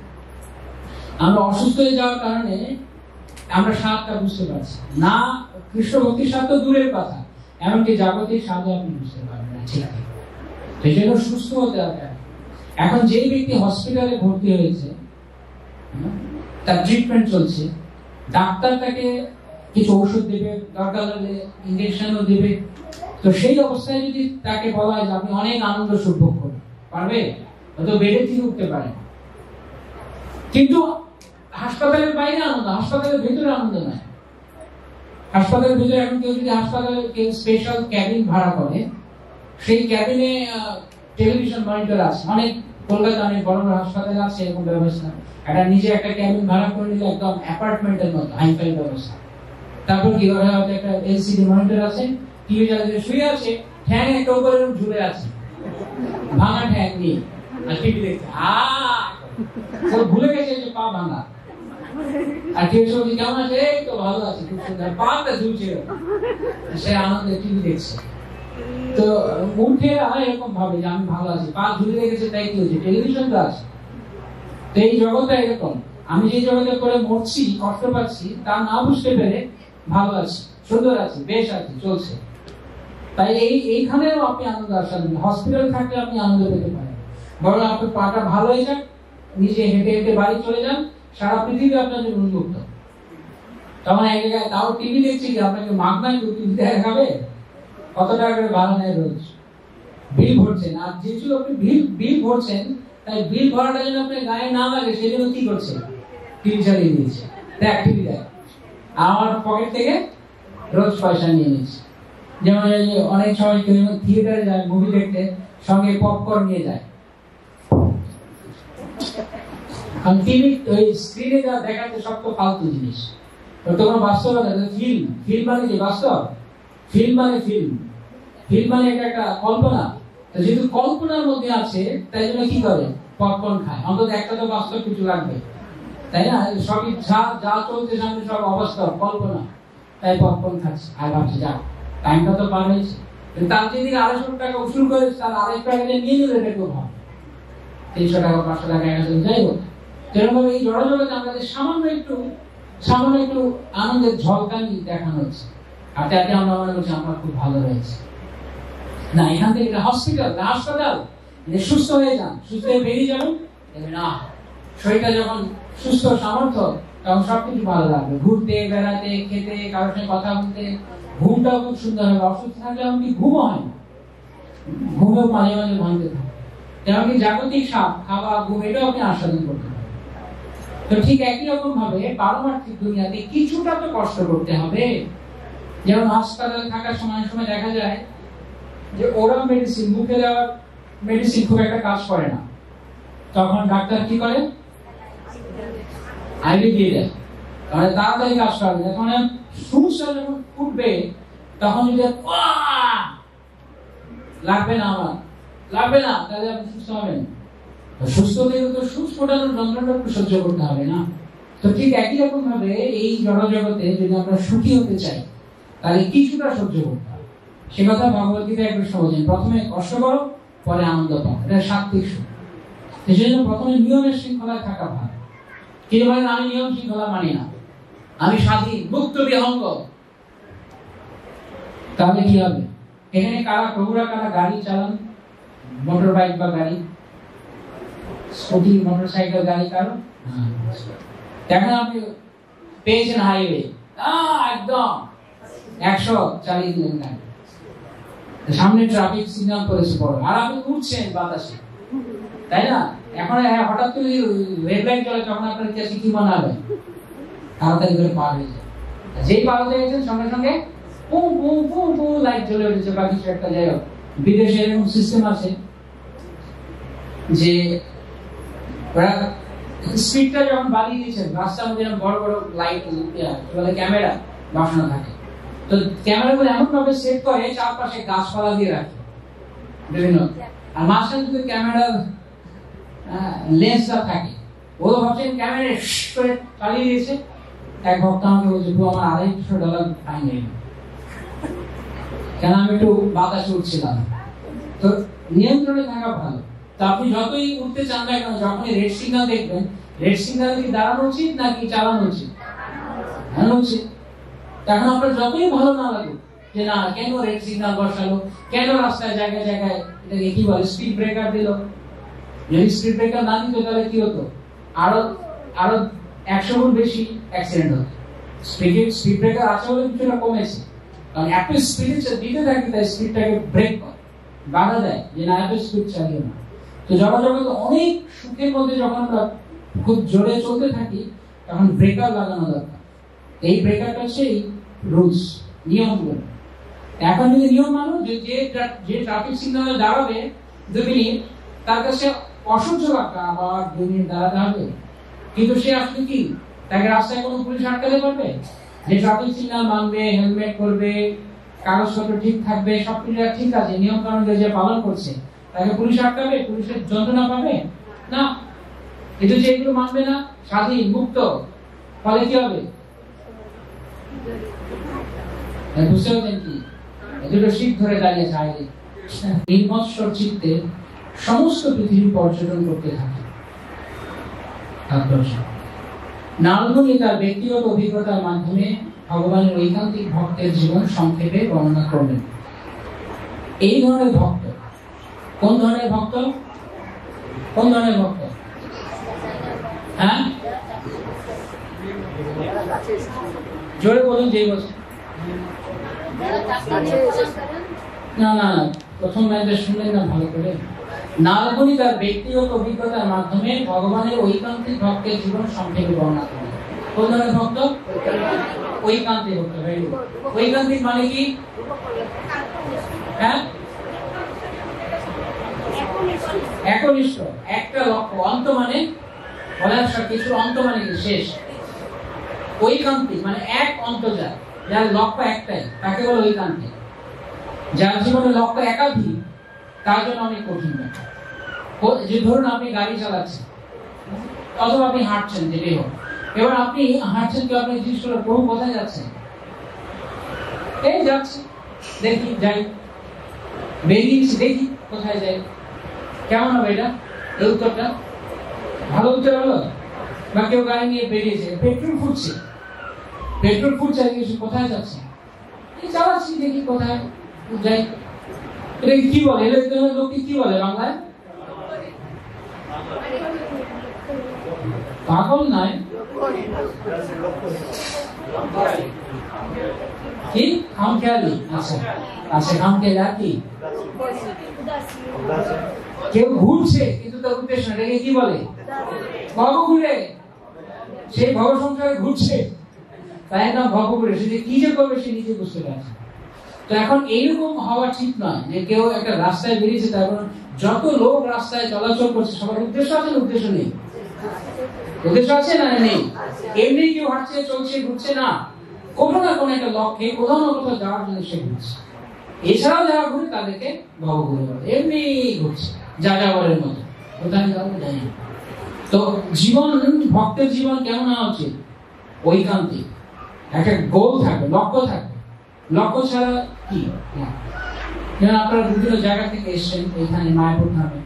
আমরা অসুস্থ হয়ে যাওয়ার কারণে আমরা স্বাদটা বুঝতে পারছি না। কৃষ্ণ ভক্তির স্বাদ তো দূরের কথা, এমনকি জাগতিক স্বাদও আপনি বুঝতে পারবেন না। ঠিক আছে, সেই জন্য সুস্থ হতে হবে। এখন যেই ব্যক্তি হসপিটালে ভর্তি হয়েছে, তার ট্রিটমেন্ট চলছে, ডাক্তার তাকে কিছু ওষুধ দেবে, দরকার হলে ইঞ্জেকশনও দেবে। তো সেই অবস্থায় যদি তাকে বলা হয় যে আপনি অনেক আনন্দ উপভোগ করবেন, পারবে? হয়তো বেডে থেকে উঠতে পারে, কিন্তু হাসপাতালের বাইরে আনন্দ, হাসপাতালের ভিতরে আনন্দ নয়। হাসপাতালের ভিতরে এখন কেউ যদি হাসপাতালে কেউ স্পেশাল ক্যাবিন ভাড়া করে, সেই ক্যাবিনে টেলিভিশন মনিটর আছে, অনেক কলকাতা অনেক বড় বড় হাসপাতালে আছে এরকম ব্যবস্থা। একটা নিজে একটা ক্যাবিন ভাড়া করে নিলে একদম অ্যাপার্টমেন্টের মতো হাইফাই ব্যবস্থা। তারপর কি হবে, হয়তো একটা এলসিডি মনিটর আছে, টিভি চালিয়ে শুয়ে আছে, ঠ্যাং একটা উপরে ঝুলে আছে, ভাঙা ঠ্যাং নিয়ে, আর টিভি দেখছে, ভুলে গেছে যে পা ভাঙা। আর কেউ সবজি কেমন আছে, এই তো ভালো আছে, খুব সুন্দর, পাটা ঝুলছে, সে আনন্দে টিভি দেখছে। তো উঠে এরকম ভাবে যে আমি ভালো আছি, পা ঝুলে রেখেছে, তাই কি হয়েছে, টেলিভিশন তো আছে। তো এই জগৎটা এরকম, আমি যে জগতে করে মরছি, কষ্ট পাচ্ছি, তা না বুঝতে পেরে ভালো আছি, সুন্দর আছি, বেশ আছি, চলছে। তাই এইখানেও আপনি আনন্দ আসেন। হসপিটাল থাকলে আপনি আনন্দ পেতে পারেন, বরং আপনার পাটা ভালো হয়ে যাক, নিজে হেঁটে হেঁটে বাড়ি চলে যান, সারা পৃথিবী আপনার জন্য উন্মুক্ত। তখন এক জায়গায় তাও টিভি দেখছি কি আপনাকে মাগনায় টিভি দেখাবে, কত টাকা করে ভাড়া নেয় রোজ, বিল ভরছেন। আর যেহেতু আপনি বিল ভরছেন, তাই বিল ভরাটা যেন আপনার গায়ে না লাগে, সেই জন্য কি করছে, টিভি চালিয়ে দিয়েছে, দেখ টিভি দেখ, আমার পকেট থেকে রোজ পয়সা নিয়ে নিচ্ছে। যেমন অনেক সময় কেউ থিয়েটারে যায় মুভি দেখতে, সঙ্গে পপকর্ন নিয়ে যায়। কারণ টিভি ওই স্ক্রিনে যা দেখাচ্ছে সব তো ফালতু জিনিস, ওটা কোনো বাস্তবতা। ফিল্ম, ফিল্ম মানে কি বাস্তব? ফিল্ম মানে ফিল্ম, ফিল্ম মানে এটা একটা কল্পনা। যেহেতু কল্পনার মধ্যে আছে, তাই জন্য কি করে, পপকর্ন খায়। অন্তত একটা তো বাস্তব কিছু লাগবে, তাই না? সবই যা চলছে সামনে সব অবাস্তব, কল্পনা, তাই পপকর্ন খাচ্ছে। আর ভাবছি যা টাইমটা তো পার হয়েছে, তার যেদিন 250 টাকা উসুল করে, তার 250 টাকা নিয়ে নিলে এটা কেউ ভাবে 300 টাকা 500 টাকা 1000, যাই হোক। যেরকম এই জড়জগতে আমাদের সামান্য একটু আনন্দের ঝলকানি দেখানো হচ্ছে, আর তাতে আমরা মনে করছি আমরা খুব ভালো রয়েছে। না, এখান থেকে হসপিটাল, হাসপাতাল, সুস্থ হয়ে যান, সুস্থ হয়ে বেরিয়ে যাবেন, না শরীরটা যখন সুস্থ সামর্থ্য, তখন সবকিছু ভালো লাগবে, ঘুরতে বেড়াতে, খেতে, কারোর সঙ্গে কথা বলতে, ঘুমটাও খুব সুন্দর হবে। অসুস্থ থাকলে এমনকি ঘুমও হয় না, ঘুমেও মাঝে মাঝে ভাঙতে থাকে। যেমনকি জাগতিক স্বাদ, খাওয়া, ঘুম, এটাও আপনি আস্বাদন করতে পারেন। তো ঠিক একই রকম ভাবে পারমার্থিক দুনিয়াতে কিছুটা তো কষ্ট করতে হবে। যেমন হাসপাতালে থাকার সময় দেখা যায় যে ওরাল মেডিসিন, মুখে দেওয়ার মেডিসিন খুব একটা কাজ করে না, তখন ডাক্তার কি করে, আইভি দিয়ে দেয়, তাহলে তাড়াতাড়ি কাজ করবে। যখন সমস্যা যখন উঠবে, তখন যদি লাগবে না, আমার লাগবে না, তাহলে আপনি সুস্থ হবেন। সুস্থ থেকে তো সুস্থ ফোটানোর যন্ত্রণা একটু সহ্য করতে হবে না? তো ঠিক একই রকম ভাবে এই জড়জগতে যদি আমরা সুখী হতে চাই, তাহলে কিছুটা সহ্য করতে হবে। সে কথা ভগবদ্গীতা একটু সহজে, প্রথমে কষ্ট করো, পরে আনন্দ পাও, এটা সাত্বিক সুখ। সেই জন্য প্রথমে নিয়মের শৃঙ্খলায় থাকা ভালো। কেউ বলেন আমি নিয়ম শৃঙ্খলা মানি না, আমি স্বাধীন, মুক্ত, বিহঙ্গ, তাহলে কি হবে? এখানে প্রভুরা কারা গাড়ি চালান, মোটর বাইক বা গাড়ি, স্কুটি, মোটরসাইকেল, গাড়ি, কারো দেখেন আপনি পেয়েছেন হাইওয়ে, একদম 100 চালিয়ে দিলেন গাড়ি, সামনে ট্রাফিক সিগন্যাল করেছে বড়, আর আপনি উঠছেন বাতাসে, তাই না? এখন হঠাৎ করে রেড লাইট জ্বলে, তখন আপনার কাছে কি মনে হবে? তাড়াতাড়ি করে পার হয়ে যায়। যেই পার হয়ে গেছেন সঙ্গে সঙ্গে পু পু পু পু লাইট জ্বলে উঠেছে বা কিছু একটা। যাই হোক, বিদেশে এরকম সিস্টেম আছে যে স্পিডটা যখন বাড়িয়ে দিয়েছেন, রাস্তার মধ্যে বড় বড় লাইট বলে ক্যামেরা বসানো থাকে, তো ক্যামেরাগুলো এমন ভাবে সেট করে চারপাশে গাছপালা দিয়ে রাখে বিভিন্ন, আর মাঝখানে যদি ক্যামেরার লেন্সটা থাকে, ও ভাবছেন ক্যামেরা করে চালিয়ে দিয়েছে। এক ভক্ত আমাকে বলছে, আমার $250 ফাইন নেই, কেন আমি একটু বাতাসে উঠছিলাম। তো নিয়ন্ত্রণে থাকা ভালো। তো আপনি যতই উঠতে চান না কেন, যখনই রেড সিগন্যাল দেখবেন, রেড সিগন্যাল কি দাঁড়ানো উচিত নাকি চালানো উচিত? দাঁড়ানো উচিত। তখন আপনার যতই ভালো না লাগুক যে না কেন রেড সিগন্যাল বসালো, কেন রাস্তায় জায়গায় জায়গায় এটাকে কি বলে স্পিড ব্রেকার দিল, যদি স্পিড ব্রেকার না দিত তাহলে কি হতো? আরো 100 গুণ বেশি অ্যাক্সিডেন্ট হতো। স্পিড ব্রেকার আছে বলে কিছুটা কমেছে, কারণ এত স্পিড দিতে থাকে তাই স্পিডটাকে ব্রেক করে, বাধা দেয় যে না এত স্পিড চালিয়ে না। তো জগতে অনেক সুখের মধ্যে যখন আমরা খুব জোরে চলতে থাকি, তখন ব্রেকার লাগানো দরকার। এই ব্রেকারটা হচ্ছে রুলস, নিয়মগুলো। এখন যদি নিয়ম মানো, যে ট্রাফিক সিগন্যালে দাঁড়াবে 2 মিনিট, তার কাছে অসহ্য লাগবে আবার 2 মিনিট দাঁড়াতে হবে, কিন্তু সে আসলে কি তাকে রাস্তায় কোনো পুলিশ আটকাতে পারবে? যে ট্রাফিক সিগন্যাল মানবে, হেলমেট পরবে, কাগজপত্র ঠিক থাকবে, সবকিছু ঠিক আছে, নিয়ম কানুন যে পালন করছে, তাকে পুলিশ আটকাবে? পুলিশের যন্ত্রণা পাবে না। কিন্তু যেগুলো মানবে না, স্বাধীন মুক্ত, ফলে কি হবে? বুঝতে পারছেন কি? দুটো শিখ ধরে দাঁড়িয়ে চাইলে নির্মৎসর চিত্তে সমস্ত পৃথিবী পর্যটন করতে থাকে। নারদমুনি তার ব্যক্তিগত অভিজ্ঞতার মাধ্যমে ভগবানের ঐকান্তিক ভক্তের জীবন সংক্ষেপে বর্ণনা করলেন। এই ধরনের ভক্ত কোন ধরনের ভক্ত? কোন ধরনের ভক্ত? হ্যাঁ, জোরে বলুন। যেই বলছেন না না, প্রথম ম্যাচে শুনলেন না ভালো করে। নারদমুনি তার ব্যক্তিগত অভিজ্ঞতার মাধ্যমে ভগবানের ঐকান্তিক ভক্তের জীবন সংক্ষেপে বর্ণনা করেন। কোন ধরনের ভক্ত? ঐকান্তিক ভক্ত। ঐকান্তিক মানে কি? হ্যাঁ, একনিষ্ঠ, একটা লক্ষ্য, অন্ত মানে বলার কিছু, অন্ত মানে কি? শেষ। ঐকান্তিক মানে এক অন্তর্জাল, যার লক্ষ্য একটাই, তাকে বলে ঐকান্তিক। যার জীবনে লক্ষ্য একাধিক, তার জন্য অনেক কঠিন ব্যাপার। যে ধরুন আপনি গাড়ি চালাচ্ছেন অথবা আপনি হাঁটছেন, যেটাই হোক, এবার আপনি হাঁটছেন, কেউ আপনি জিজ্ঞেস করলেন প্রভু কোথায় যাচ্ছেন? এই যাচ্ছি, দেখি যাই, বেরিয়েছি, দেখি কোথায় যাই। কেমন হবে এটা? এই উত্তরটা ভালো উত্তর হলো? বা কেউ গাড়ি নিয়ে বেরিয়েছে, পেট্রোল ফুটছে, কোথায় যাচ্ছে? এই চালাচ্ছি, দেখি কোথায় যাই। এটা কি বলে? লোককে কি বলে বাংলায়? পাগল নয়, কি খামখেয়ালি? আচ্ছা আচ্ছা, খামখেয়ালি। আর কি? কেউ ঘুরছে কিন্তু তার উদ্দেশ্য না, এটাকে কি বলে? ভবঘুরে। সেই ভব সংসারে ঘুরছে, তাই না? ভবঘুরে। সে কি যে করবে সে নিজে বুঝতে পারছে। তো এখন এইরকম হওয়া ঠিক নয় যে কেউ একটা রাস্তায় বেরিয়েছে, তারপর যত লোক রাস্তায় চলাচল করছে, সবার উদ্দেশ্য আছে না উদ্দেশ্য নেই? উদ্দেশ্য আছে না নেই? এমনি কেউ হাঁটছে, চলছে, ঘুরছে না, কোনো না কোনো একটা লক্ষ্যে কোথাও না কোথাও যাওয়ার জন্য সে ঘুরছে। এছাড়াও যারা ঘুরে তাদেরকে ভবঘুরে বলে, এমনি ঘুরছে যাযাবরের মতো, কোথায় যাবো জানি না। তো জীবন, ভক্তের জীবন কেমন হওয়া উচিত? ঐকান্তিক। একটা গোল থাকবে, লক্ষ্য থাকবে। লক্ষ্য ছাড়া কি? যেমন আপনারা বিভিন্ন জায়গা থেকে এসছেন এখানে মায়াপুর ধামে,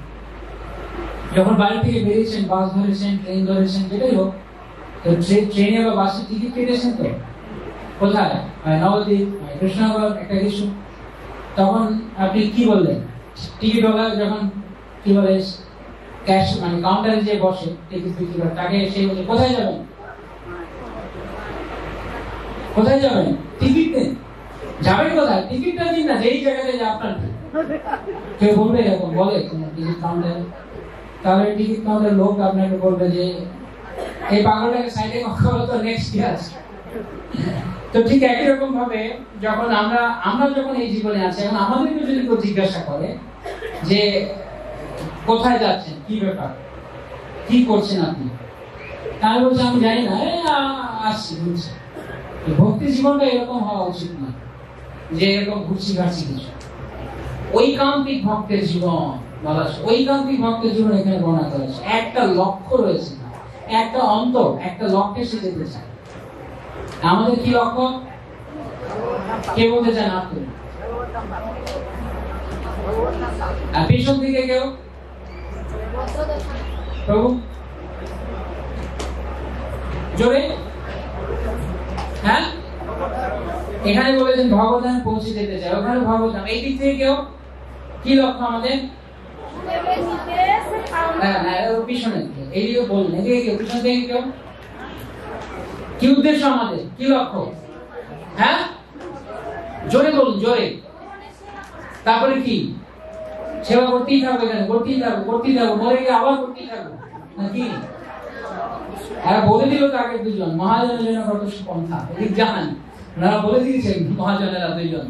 যখন বাড়ি থেকে বেরিয়েছেন, বাস ধরেছেন, ট্রেন ধরেছেন, যেটাই হোক, তো ট্রেনে বা বাসে টিকিট কেটেছেন তো কোথায়? নবদ্বীপ, কৃষ্ণনগর, একটা কিছু। তখন আপনি কি বললেন? টিকিটওয়ালা যখন কি বলে, ক্যাশ মানে কাউন্টারে যে বসে টিকিট বিক্রি করে, তাকে সে বলে কোথায় যাবেন? কোথায় যাবেন? টিকিট নেই, যাবেন কোথায়? টিকিটটা দিন না, যেই জায়গাতে যে আপনার কেউ বলবে এরকম, বলে টিকিট কাউন্টারে, তাহলে টিকিট কাউন্টারের লোক আপনাকে বলবে যে এই পাগলটাকে সাইডে করো তো, নেক্সট ইয়ার। তো ঠিক একই রকম ভাবে যখন আমরা যখন এই জীবনে আছি, এখন আমাদেরকে যদি কেউ জিজ্ঞাসা করে যে কোথায় যাচ্ছেন, কি ব্যাপার, কি করছেন আপনি, আমি বলছি আমি জানি না, আসছি বুঝছি। ভক্তি জীবনটা এরকম হওয়া উচিত না যে এরকম ঘুরছি ঘাটছি কিছু। ঐকান্তিক ভক্তের জীবন বলা, ঐকান্তিক ভক্তের জীবন এখানে বর্ণনা করেছে। একটা লক্ষ্য রয়েছে, একটা অন্তর, একটা লক্ষ্যে সে যেতে চায়। আমাদের কি লক্ষ্য? কে বলতে চান? আপনি পিছন দিকে কেউ? প্রভু জোরে, হ্যাঁ এখানে বলেছেন ভগবান পৌঁছে যেতে চায়, ওখানে ভগবান। এই দিক থেকে কেউ? কি লক্ষ্য আমাদের? পিছনে এই দিকে বললেন, এদিকে কেউ? পিছন থেকে কেউ? কি উদ্দেশ্য আমাদের, কি লক্ষ্য? হ্যাঁ জোরে বলুন, জোরে। তারপরে কি? সেবা করতেই থাকবে, কেন করতেই থাকবো, করতেই থাকবো, মরে গিয়ে আবার করতেই থাকবো নাকি? বলে দিল তো আগে দুজন মহাজনের জন্য কত পন্থা, এদিক জানান, ওনারা বলে দিয়েছেন মহাজনেরা দুইজন,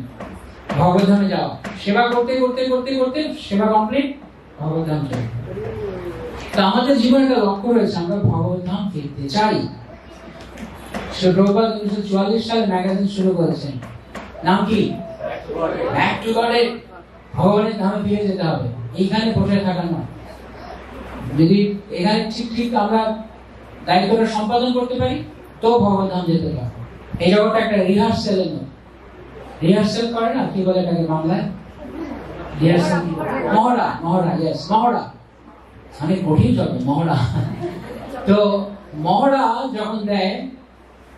ভগবদ্ধামে যাও। সেবা করতে করতে করতে করতে সেবা কমপ্লিট, ভগবদ্ধাম চলে। তো আমাদের জীবনে একটা লক্ষ্য রয়েছে, আমরা ভগবদ্ধাম ফিরতে চাই। প্রভুপাদ 1944 সালে ম্যাগাজিন শুরু করেছেন, নাম কি? Back to god. ভগবানের ধামে ফিরে যেতে হবে, এইখানে বসে থাকা নয়। যদি এখানে ঠিক ঠিক আমরা দায়িত্বটা সম্পাদন করতে পারি তো ভগবদ্ধাম যেতে পারবো। এই জগৎটা একটা রিহার্সেলের মতো। রিহার্সেল করে না, কি বলে এটাকে বাংলায়? রিহার্সেল, মহড়া। মহড়া, ইয়েস, মহড়া। অনেক কঠিন শব্দ, মহড়া। তো মহড়া যখন দেয়,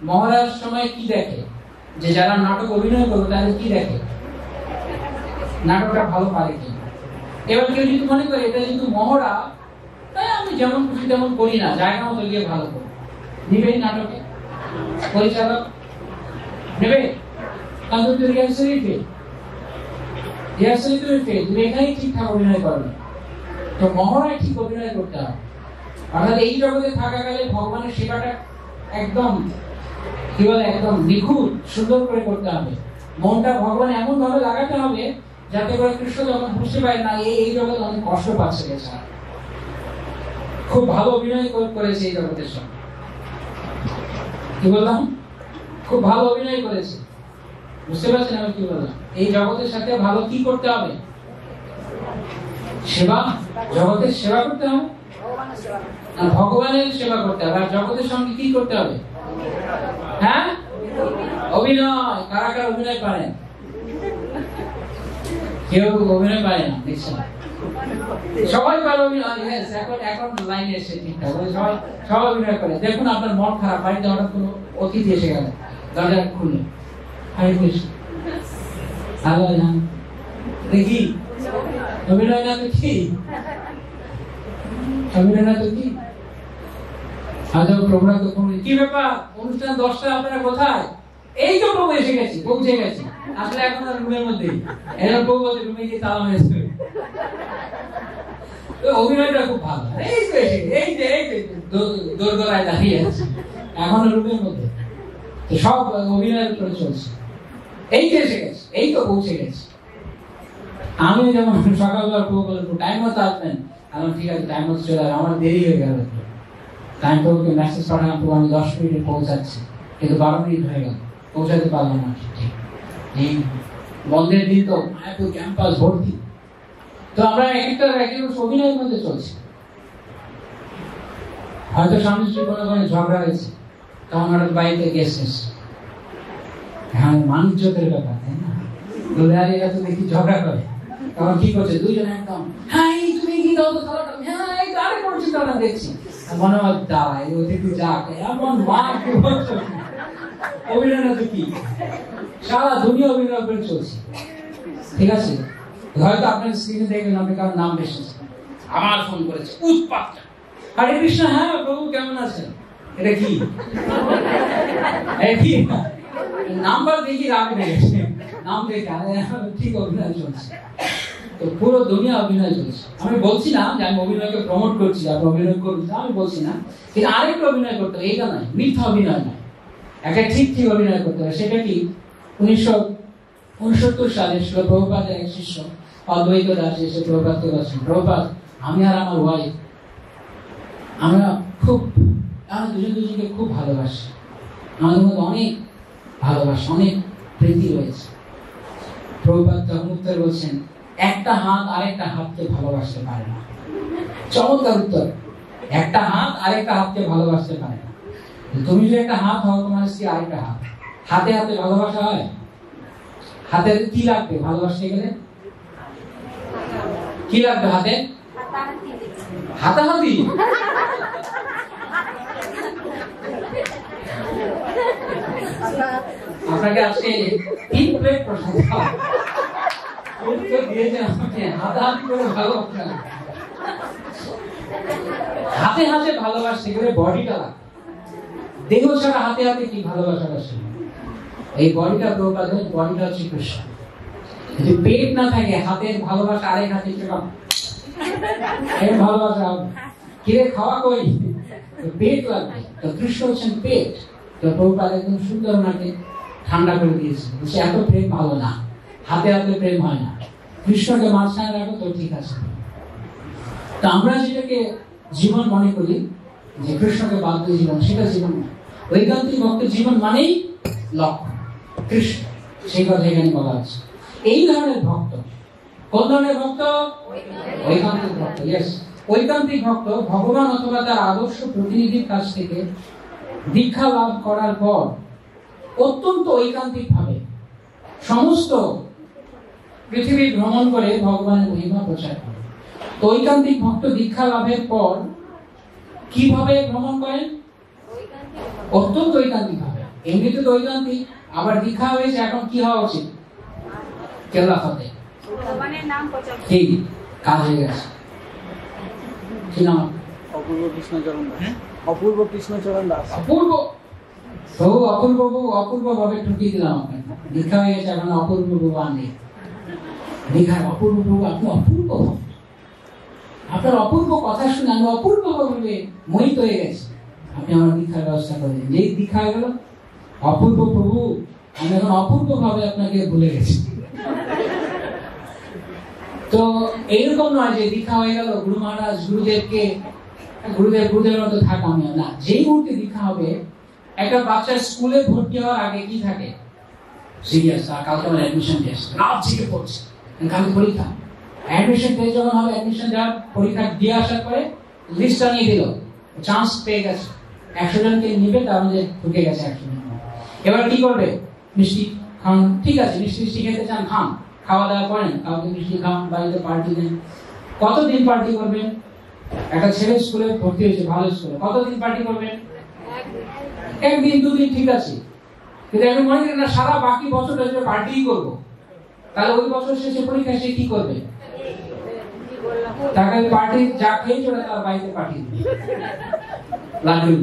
মহড়ার সময় কি দেখে? যে যারা নাটক অভিনয় করবে তাদের কি দেখে? নাটকটা ভালো পারে কি। এবার কেউ যদি মনে করে এটা যেহেতু মহড়া, তাই আমি যেমন খুশি তেমন করি না, জায়গা মতো গিয়ে ভালো করি, নিবে নাটকে পরিচালক? নেবে? কারণ তুমি রিহার্সালই ফেল, রিহার্সালই তুমি ফেল, তুমি এখানেই ঠিকঠাক অভিনয় করবে। তো মহড়ায় ঠিক অভিনয় করতে হবে। অর্থাৎ এই জগতে থাকাকালে ভগবানের সেবাটা একদম কি বলে, একদম নিখুঁত সুন্দর করে করতে হবে। মনটা ভগবান এমন ভাবে লাগাতে হবে যাতে করে কৃষ্ণ যখন বুঝতে পারে না এই জগতে অনেক কষ্ট পাচ্ছে বেচারা, খুব ভালো অভিনয় করেছে এই জগতের সঙ্গে। কি বললাম? খুব ভালো অভিনয় করেছে, বুঝতে পারছেন আমি কি বললাম? এই জগতের সাথে ভালো কি করতে হবে? সেবা, জগতের সেবা করতে হবে না, ভগবানের সেবা করতে হবে। আর জগতের সঙ্গে কি করতে হবে? হ্যাঁ, অভিনয়। কারা কারা অভিনয় পারেন? কেউ অভিনয় পারে না, দেখছেন? সবাই পারে অভিনয়। এখন লাইনে এসে ঠিকঠাক সবাই অভিনয় করে। দেখুন আপনার মন খারাপ, বাড়িতে হঠাৎ কোনো অতিথি এসে গেল, দরজা খুললে, হরে কৃষ্ণ, হ্যালো, দেখি অভিনয় না তো কি? অভিনয় না তো কি? আজও প্রভুরা তো কি ব্যাপার, অনুষ্ঠান 10টা, আপনারা কোথায়? এই তো প্রভু এসে গেছি, পৌঁছে গেছি। আসলে এখন আর রুমের মধ্যে, এরা প্রভু বলছে রুমে গিয়ে তালা মেরেছে। অভিনয়টা খুব ভালো, এই তো এসে, এই যে দোরগোড়ায় দাঁড়িয়ে আছে, এখন রুমের মধ্যে সব অভিনয়ের উপরে চলছে। এই তো এসে গেছে, এই তো পৌঁছে গেছে। আমি যেমন সকালবেলা প্রভু বলবো টাইম মতো আসবেন, আমার ঠিক আছে টাইম মতো চলে আসবে, আমার দেরি হয়ে গেল, আমি প্রভুকে মেসেজ পাঠালাম, প্রভু আমি 10 মিনিটে পৌঁছাচ্ছি, কিন্তু 12 মিনিট হয়ে গেল, পৌঁছাতে পারলাম না। ঠিক এই বন্ধের দিন তো মায়াপুর ক্যাম্পাস ভর্তি। তো আমরা একটা অভিনয়ের মধ্যে চলছি। হয়তো স্বামী স্ত্রী কোনো ঝগড়া হয়েছে, তখন হঠাৎ বাড়িতে গেস্ট এসছে। হ্যাঁ, মানুষের ব্যাপার, তাই না? এরা তো দেখি ঝগড়া করে, তখন কি করছে দুইজন একদম, হ্যাঁ তুমি কি দাও তো, হ্যাঁ এই তো আরে কোনো চিন্তা না, দেখছি মনে হয় দাঁড়ায় অতিথি যাক, এমন মা কি বলছো? অভিনয় না তো কি, সারা দুনিয়া অভিনয় করে চলছে। ঠিক আছে, হয়তো আপনার স্ক্রিনে দেখবেন আপনি কারোর নাম এসেছে, আমার ফোন করেছে, উৎপাত, হরে কৃষ্ণ, হ্যাঁ প্রভু কেমন আছেন? এটা কি? নাম্বার দেখি রাগ লেগেছে, নাম দেখে ঠিক অভিনয় চলছে, তো পুরো দুনিয়া অভিনয় চলছে। আমি বলছি না যে আমি অভিনয়কে প্রমোট করছি, আপনি অভিনয় করছি, আমি বলছি না, কিন্তু আরেকটা অভিনয় করতে হবে, এটা নয়, মিথ্যা অভিনয় নয়, একটা ঠিক ঠিক অভিনয় করতে হবে। সেটা কি, 1969 সালে শিল প্রভুপাদের এক শিষ্য অদ্বৈত দাস এসে প্রভুপাদকে বলছেন, প্রভুপাদ আমি আর আমার ওয়াইফ আমরা দুজন দুজনকে খুব ভালোবাসি, আমাদের মধ্যে অনেক ভালোবাসা, অনেক প্রীতি রয়েছে। প্রভুপাদ তখন উত্তর বলছেন, একটা হাত আরেকটা হাতকে ভালোবাসতে পারে না। চমৎকার উত্তর, একটা হাত আরেকটা হাতকে ভালোবাসতে পারে না। তুমি যদি একটা হাত হও, তোমার স্ত্রী আরেকটা হাত, হাতে হাতে ভালোবাসা হয়? হাতে কি লাগবে ভালোবাসতে গেলে? কি লাগবে হাতে? হাতাহাতি। আপনাকে আজকে 3 প্লেট প্রসাদ হাতাহাতি করে ভালোবাসা, হাতে হাতে ভালোবাসতে গেলে বডিটা লাগবে, দেহ ছাড়া হাতে হাতে কি ভালোবাসাটা ছিল? এই বডিটা প্রভুপাদের বডিটা হচ্ছে কৃষ্ণ। যদি পেট না থাকে, হাতের ভালোবাসা আরেক হাতে ভালোবাসা কিরে খাওয়া কই, পেট লাগবে, তো কৃষ্ণ হচ্ছেন পেট। তো প্রভুপাদ একদম সুন্দর ওনাকে ঠান্ডা করে দিয়েছে, বলছে এত প্রেম ভালো না, হাতে হাতে প্রেম হয় না, কৃষ্ণকে মাঝখানে রাখো তো ঠিক আছে। তো আমরা যেটাকে জীবন মনে করি, যে কৃষ্ণকে বাদ দিয়ে জীবন, সেটা জীবন না। ঐকান্তিক ভক্তের জীবন মানেই লক্ষ্য কৃষ্ণ, সেই কথা এখানে বলা আছে। এই ধরনের ভক্ত, কোন ধরনের ভক্ত? ঐকান্তিক ভক্ত। ইয়েস, ঐকান্তিক ভক্ত ভগবান অথবা তার আদর্শ প্রতিনিধির কাছ থেকে দীক্ষা লাভ করার পর অত্যন্ত ঐকান্তিক ভাবে সমস্ত পৃথিবী ভ্রমণ করে ভগবানের মহিমা প্রচার করে। তো ঐকান্তিক ভক্ত দীক্ষা লাভের পর কিভাবে ভ্রমণ করেন? অত্যন্ত ঐকান্তিক ভাবে। এমনিতে তো ঐকান্তিক, আবার দীক্ষা হয়েছে, এখন কি হওয়া উচিত? কেল্লা ফতে, ঠিক কাজ হয়ে গেছে। কি নাম? অপূর্ব কৃষ্ণচরণ দাস। অপূর্ব কৃষ্ণচরণ দাস। অপূর্ব প্রভু, অপূর্ব প্রভু, অপূর্ব ভাবে ঠুকিয়ে দিলাম আপনাকে। দীক্ষা হয়ে গেছে, এখন অপূর্ব প্রভু আর নেই। দীক্ষার অপূর্ব প্রভু, আপনি অপূর্ব, আপনার অপূর্ব কথা শুনে আমি অপূর্ব ভাবে মোহিত হয়ে গেছি, আপনি আমার দীক্ষার ব্যবস্থা করে দিন। যেই দীক্ষা হয়ে গেল, অপূর্ব প্রভু আমি এখন অপূর্ব ভাবে আপনাকে ভুলে গেছি। তো এইরকম নয় যে দীক্ষা হয়ে গেল, গুরু মহারাজ গুরুদেবের মতো থাকা আমি না। যেই মুহূর্তে দীক্ষা হবে, একটা বাচ্চা স্কুলে ভর্তি হওয়ার আগে কি থাকে? সিরিয়াস, কালকে আমার অ্যাডমিশন টেস্ট, রাত জেগে পড়ছে, কালকে পরীক্ষা। অ্যাডমিশন টেস্ট যখন হবে, অ্যাডমিশন দেওয়ার পরীক্ষা দিয়ে আসার পরে লিস্টটা নিয়ে দিল, চান্স পেয়ে গেছে, 100 জনকে নিবে, তার মধ্যে ঢুকে গেছে 100 জন। এবার কি করবে? মিষ্টি খান, ঠিক আছে, মিষ্টি খেতে চান খান, খাওয়া দাওয়া করেন, কাউকে মিষ্টি খান, বাড়িতে পার্টি দেন। কতদিন পার্টি করবেন? একটা ছেলে স্কুলে ভর্তি হয়েছে, ভালো স্কুলে, কতদিন পার্টি করবেন? একদিন দুদিন ঠিক আছে, কিন্তু আমি মনে করি না সারা বাকি বছরটা যদি পার্টি করবো, তাহলে ওই বছর শেষে পরীক্ষা সে কি করবে? তাকে পার্টি যা খেয়েছে ওটা তার বাড়িতে পাঠিয়ে দিবে, লাড্ডু,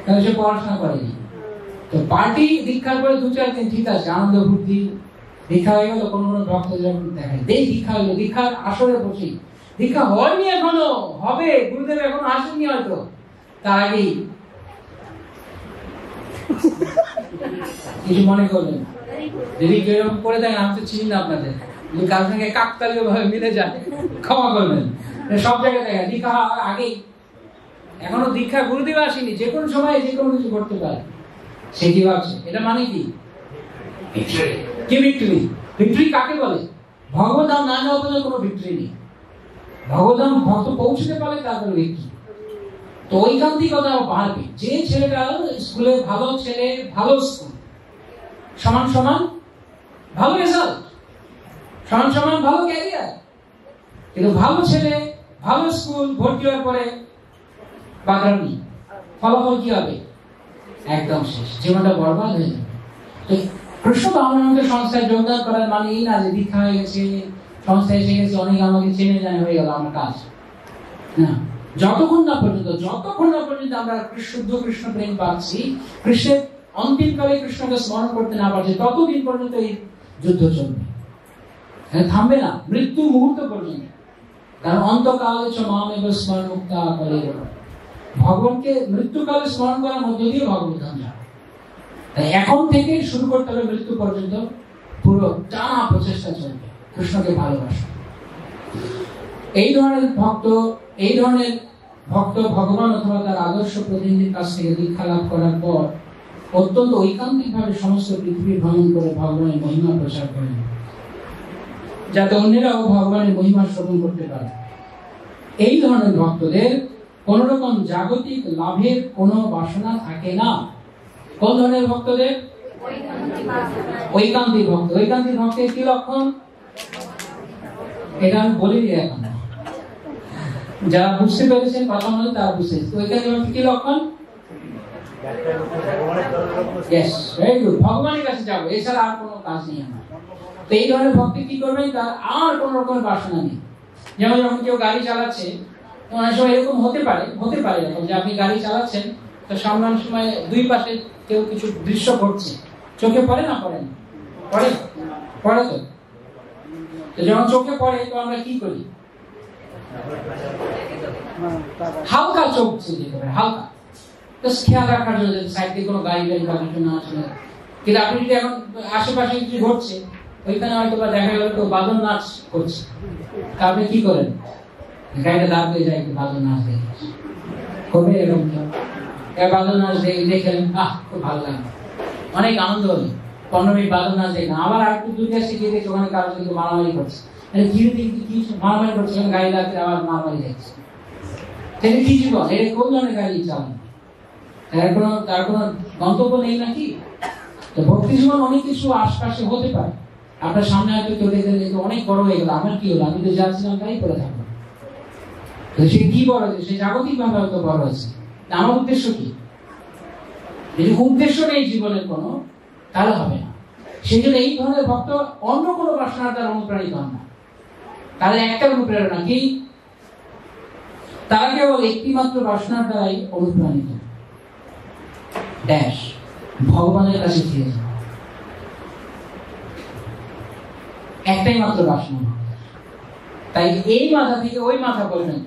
তাহলে সে পড়াশোনা করেনি। তো পার্টি দীক্ষার পরে 2-4 দিন ঠিক আছে, আনন্দ ফুর্তি, দীক্ষা হয়ে গেল, কোনো ভক্ত যখন দেখায় দেই দীক্ষা হলো, দীক্ষার আসরে বসি, দীক্ষা হয়নি এখনো, হবে, গুরুদেব এখনো আসেননি হয়তো, তার আগেই কিছু মনে করবেন না। যদি যেরকম করে দেন, আমি তো চিনি না আপনাদের, কার সঙ্গে কাকতালীয় ভাবে মিলে যায়, ক্ষমা করবেন। সব জায়গায় দেখা দীক্ষা আগেই, এখনো দীক্ষা গুরুদেব আসেনি, যে কোনো সময় যে কোনো কিছু করতে পারে, সে কি ভাবছে? এটা মানে কি? কি ভিক্টরি? ভিক্টরি কাকে বলে? ভগবদ্ধাম না যাওয়া পর্যন্ত কোনো ভিক্টরি নেই। ভগবদ্ধাম ভক্ত পৌঁছতে পারলে তারপরে ভিক্টরি। তো ঐকান্তিকতা বাড়বে। যে ছেলেটা স্কুলে ভালো ছেলে, ভালো স্কুল, সমান সমান ভালো রেজাল্ট, সমান সমান ভালো ক্যারিয়ার, কিন্তু ভালো ছেলে, ভালো স্কুল, ভর্তি হওয়ার পরে বাগানি, ফলাফল কি হবে? একদম শেষ, জীবনটা বরবাদ হয়ে যাবে। তো কৃষ্ণ বামনের সংস্থায় যোগদান করার মানে এই না যে দীক্ষা হয়ে গেছে, সংস্থায় এসে গেছে, অনেক আমাকে চেনে জানে, হয়ে গেল আমার কাজ না। যতক্ষণ না পর্যন্ত আমরা শুদ্ধ কৃষ্ণ প্রেম পাচ্ছি, কৃষ্ণের অন্তিমকালে কৃষ্ণকে স্মরণ করতে না পারছে ততদিন পর্যন্ত এই যুদ্ধ চলবে, থামবে না মৃত্যু মুহূর্ত পর্যন্ত। কারণ অন্তকালে চ মামেব স্মরণ মুক্তা কলেব, ভগবানকে মৃত্যুকালে স্মরণ করার মধ্য দিয়ে ভগবত ধাম যাবে। তাই এখন থেকে শুরু করতে হবে মৃত্যু পর্যন্ত পুরো টানা প্রচেষ্টা চলবে কৃষ্ণকে ভালোবাসা। এই ধরনের ভক্ত ভগবান অথবা তার আদর্শ প্রতিনিধির কাছ থেকে দীক্ষা লাভ করার পর অত্যন্ত ঐকান্তিক ভাবে সমস্ত পৃথিবী ভ্রমণ করে ভগবানের মহিমা প্রচার করেন, যাতে অন্যেরাও ভগবানের মহিমা শ্রবণ করতে পারে। এই ধরনের ভক্তদের কোন রকম জাগতিক লাভের কোনো বাসনা থাকে না। কোন ধরনের ভক্তদের? ঐকান্তিক ভক্ত। ঐকান্তিক ভক্তের কি লক্ষণ এটা আমি বলিনি এখন, যারা বুঝতে পেরেছেন কথা বলে তারা বুঝেছেন। ঐকান্তিক ভক্ত কি লক্ষণ? ভগবানের কাছে যাবো, এছাড়া আর কোনো কাজ নেই আমার। তো এই ধরনের ভক্তি কি করবেন? তার আর কোন রকমের বাসনা নেই। যেমন যখন কেউ গাড়ি চালাচ্ছে, অনেক সময় এরকম হতে পারে এরকম যে আপনি গাড়ি চালাচ্ছেন, তো সামনের সময় দুই পাশে কেউ কিছু দৃশ্য ঘটছে, চোখে পড়ে না? পড়ে তো যখন চোখে পড়ে তো আমরা কি করি? হালকা চোখ যেতে পারে, হালকা খেয়াল রাখার জন্য সাইড দিয়ে কোনো গাড়ি বা কিছু না আসলে। কিন্তু আপনি যদি এখন আশেপাশে কিছু ঘটছে, ওইখানে হয়তো বা দেখা গেল তো বাদল নাচ করছে, তা আপনি কি করেন? গাড়িটা দাঁড় হয়ে যায়, বাদল নাচ দেখে কবে এরকম বাদল নাচ দেখলেন, খুব ভালো লাগে, অনেক আনন্দ হলো, 15 মিনিট বাদল নাচ দেখলাম, আবার আর একটু দূরে এসে গিয়ে দেখছি ওখানে কারো কিন্তু মারামারি করছে, কি মারামারি করছে, গাড়ি লাগছে আবার মারামারি দেখছে। কি জীবন? এটা কোন ধরনের গাড়ি চালানো? তার কোনো গন্তব্য নেই নাকি? তো ভক্তি জীবন অনেক কিছু আশপাশে হতে পারে। আপনার সামনে হয়তো কেউ দেখে অনেক বড় হয়ে গেল, আমার কি হলো? আমি তো যাচ্ছিলাম তাই করে থাকবো। সে কি বড় হয়েছে? সে জাগতিক ভাবে হয়তো বড় হয়েছে। আমার উদ্দেশ্য কি? যদি উদ্দেশ্য নেই জীবনের কোনো, তাহলে হবে না। সেই জন্য এই ধরনের ভক্ত অন্য কোনো বাসনার দ্বারা অনুপ্রাণিত হন না। তাহলে একটা অনুপ্রেরণা কি? তারা কেবল একটি মাত্র বাসনার দ্বারাই অনুপ্রাণিত, ভগবানের কাছে ফিরে যাওয়া। একটাই মাত্র বাসনা। তাই এই মাথা থেকে ওই মাথা পর্যন্ত,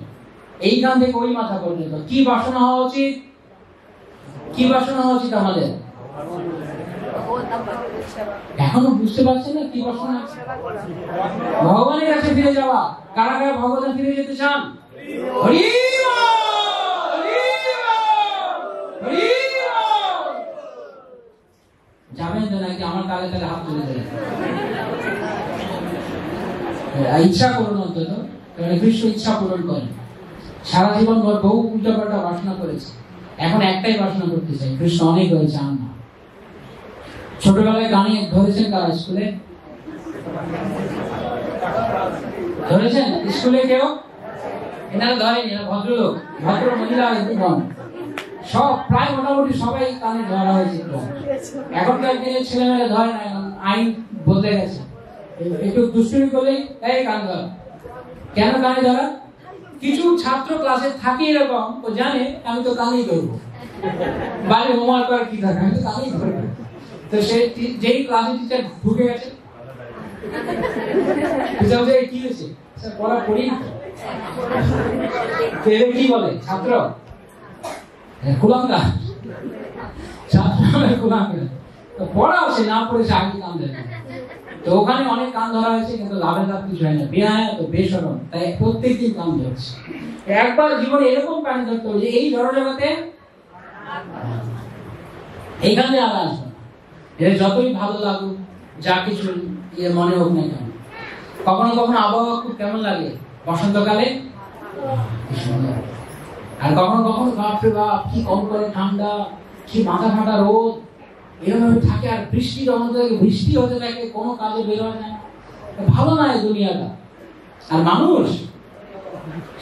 এইখান থেকে ওই মাথা পর্যন্ত কি বাসনা হওয়া উচিত? আমাদের এখনো বুঝতে পারছেন না কি বাসনা? ভগবানের কাছে ফিরে যাওয়া। কারা কারা ভগবানের ফিরে যেতে চান? যাবেন তো নাকি আমার তালে তালে হাত তুলে দেবেন? ইচ্ছা করুন অন্তত, কৃষ্ণ ইচ্ছা পূরণ করেন। সারা জীবন বহু উল্টাপাল্টা বাসনা করেছে, এখন একটাই বাসনা করতে চাই, কৃষ্ণ অনেক হয়েছে আমরা। ছোটবেলায় গানে ধরেছেন কারা? স্কুলে ধরেছেন? স্কুলে কেউ? এনারা ধরেনি, ভদ্রলোক, ভদ্র মহিলা, সব প্রায় মোটামুটি সবাই কানে ধরা হয়েছে। এখনকার দিনের ছেলেমেয়েরা ধরে না, আইন বদলে গেছে। একটু দুষ্টুমি করলেই এই কান ধরা। কেন কানে ধরা? কিছু ছাত্র ক্লাসে থাকে এরকম, ও জানে আমি তো কানেই ধরবো, বাইরে হোমওয়ার্ক করার কি থাকে, আমি তো কানেই ধরবো। তো সে যেই ক্লাসে টিচার ঢুকে গেছে, কি হয়েছে পড়া পড়ি কি বলে ছাত্র? কুলাঙ্গা। পড়া হচ্ছে না, পড়েছে আগে কান দেবে। তো ওখানে অনেক কান ধরা হয়েছে, কিন্তু লাভের লাভ কিছু হয় না, বেহায়া তো বেসরম। তাই প্রত্যেকদিন কান ধরছে। একবার জীবনে এরকম কান ধরতে হবে যে এই জড়জগতে এইখানে আর আসবে, এর যতই ভালো লাগুক, যা কিছু মনে হোক না কেন। কখনো কখনো আবহাওয়া খুব কেমন লাগে বসন্তকালে, আর কখনো কখনো বাপরে বাপ কি কম করে ঠান্ডা, কি মাথা ফাটা রোদ, এরকম থাকে। আর বৃষ্টি হতে থাকে, কোনো কাজে বের হয় না, ভালো না এই দুনিয়াটা। আর মানুষ,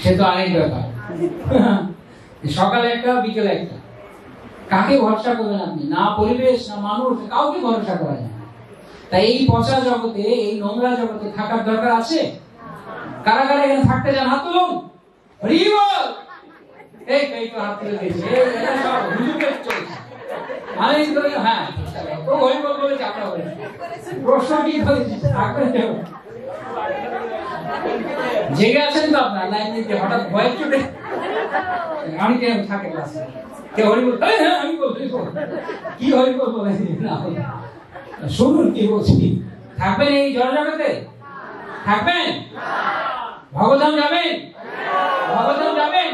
সে তো আরেক ব্যাপার, সকালে একটা বিকেলে একটা। কাকে ভরসা করবেন আপনি? না পরিবেশ, না মানুষ, কাউকে ভরসা করা যায় না। তাই এই পচা জগতে, এই নোংরা জগতে থাকার দরকার আছে? কারা কারা এখানে থাকতে চান? হাত তুলুন। এই তো হাত তুলে দিয়েছে। আমি হ্যাঁ ও হরি বল বলে চাপড়া করে প্রশ্ন কি করেছি থাকবে জেগে আছেন তো আপনার লাইন নিতে হঠাৎ ভয় চলে আমি কেন থাকে ক্লাসে কে হরি বল হ্যাঁ আমি বলছি কি হরি বল বলে না শুনুন কি বলছি থাকবেন এই জড়জগতে থাকবেন ভগবান যাবেন ভগবান যাবেন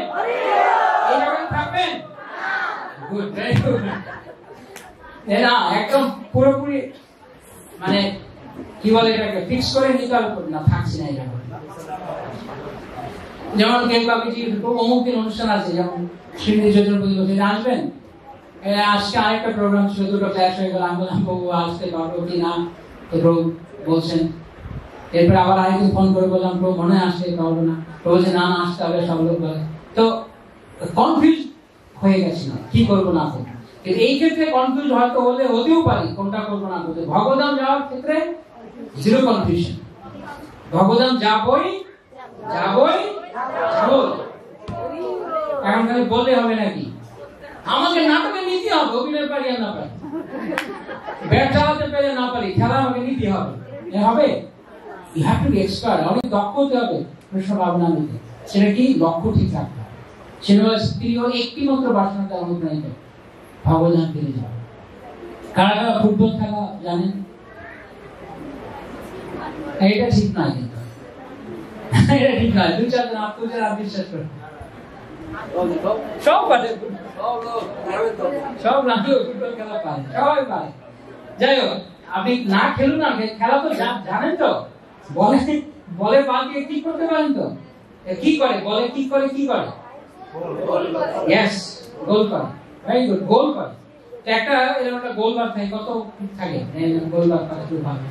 এই জগতে থাকবেন গুড ভেরি গুড না একদম পুরোপুরি মানে কি বলে এটাকে ফিক্স করে নিতে হবে না থাকছি না এটা যেমন কেউ কাউকে অমুক দিন অনুষ্ঠান আছে যেমন শ্রীমতী চৈতন্যপতি বলছে আসবেন আজকে আরেকটা প্রোগ্রাম ছিল দুটো ক্লাস হয়ে গেল আমি বললাম বাবু আসতে পারবো কি না তো প্রভু বলছেন এরপরে আবার আরেকদিন ফোন করে বললাম প্রভু মনে আসতে পারবো না প্রভু বলছে না আসতে হবে সব লোক বলে তো কনফিউজ হয়ে গেছি না কি করবো না করবো কিন্তু এই ক্ষেত্রে কনফিউজ হয়তো হতেও পারি কোনটা করবো না করবো ভগবান যাওয়ার ক্ষেত্রে জিরো কনফিউশন ভগবান যাবই এখন খালি বললে হবে নাকি আমাকে নাটকে নিতে হবে অভিনয় পারি আর না পারি ব্যাট চালাতে পারি না পারি খেলা আমাকে নিতে হবে হবে you have to be expert অনেক দক্ষ হতে হবে প্রশ্ন ভাবনা নিতে সেটা কি লক্ষ্য ঠিক রাখতে হবে সেটা হলো স্ত্রীও একটি মাত্র বাসনাটা অনুপ্রাণিত ভগবান ফিরে যাবে কারা কারা ফুটবল খেলা জানেন এটা ঠিক নয় কিন্তু এটা ঠিক নয় দুই চারজন আত্মীয় আর বিশ্বাস করে সব পারে সব রাখলেও ফুটবল খেলা পারে সবাই পারে যাই হোক আপনি না খেলুন না খেলা তো জানেন তো বলে বাল দিয়ে কি করতে পারেন তো কি করে বলে কি করে ইয়েস গোল করে ভেরি গুড গোল করে তো একটা এরকম একটা গোল বার থাকে কত থাকে গোল বার থাকে খুব ভালো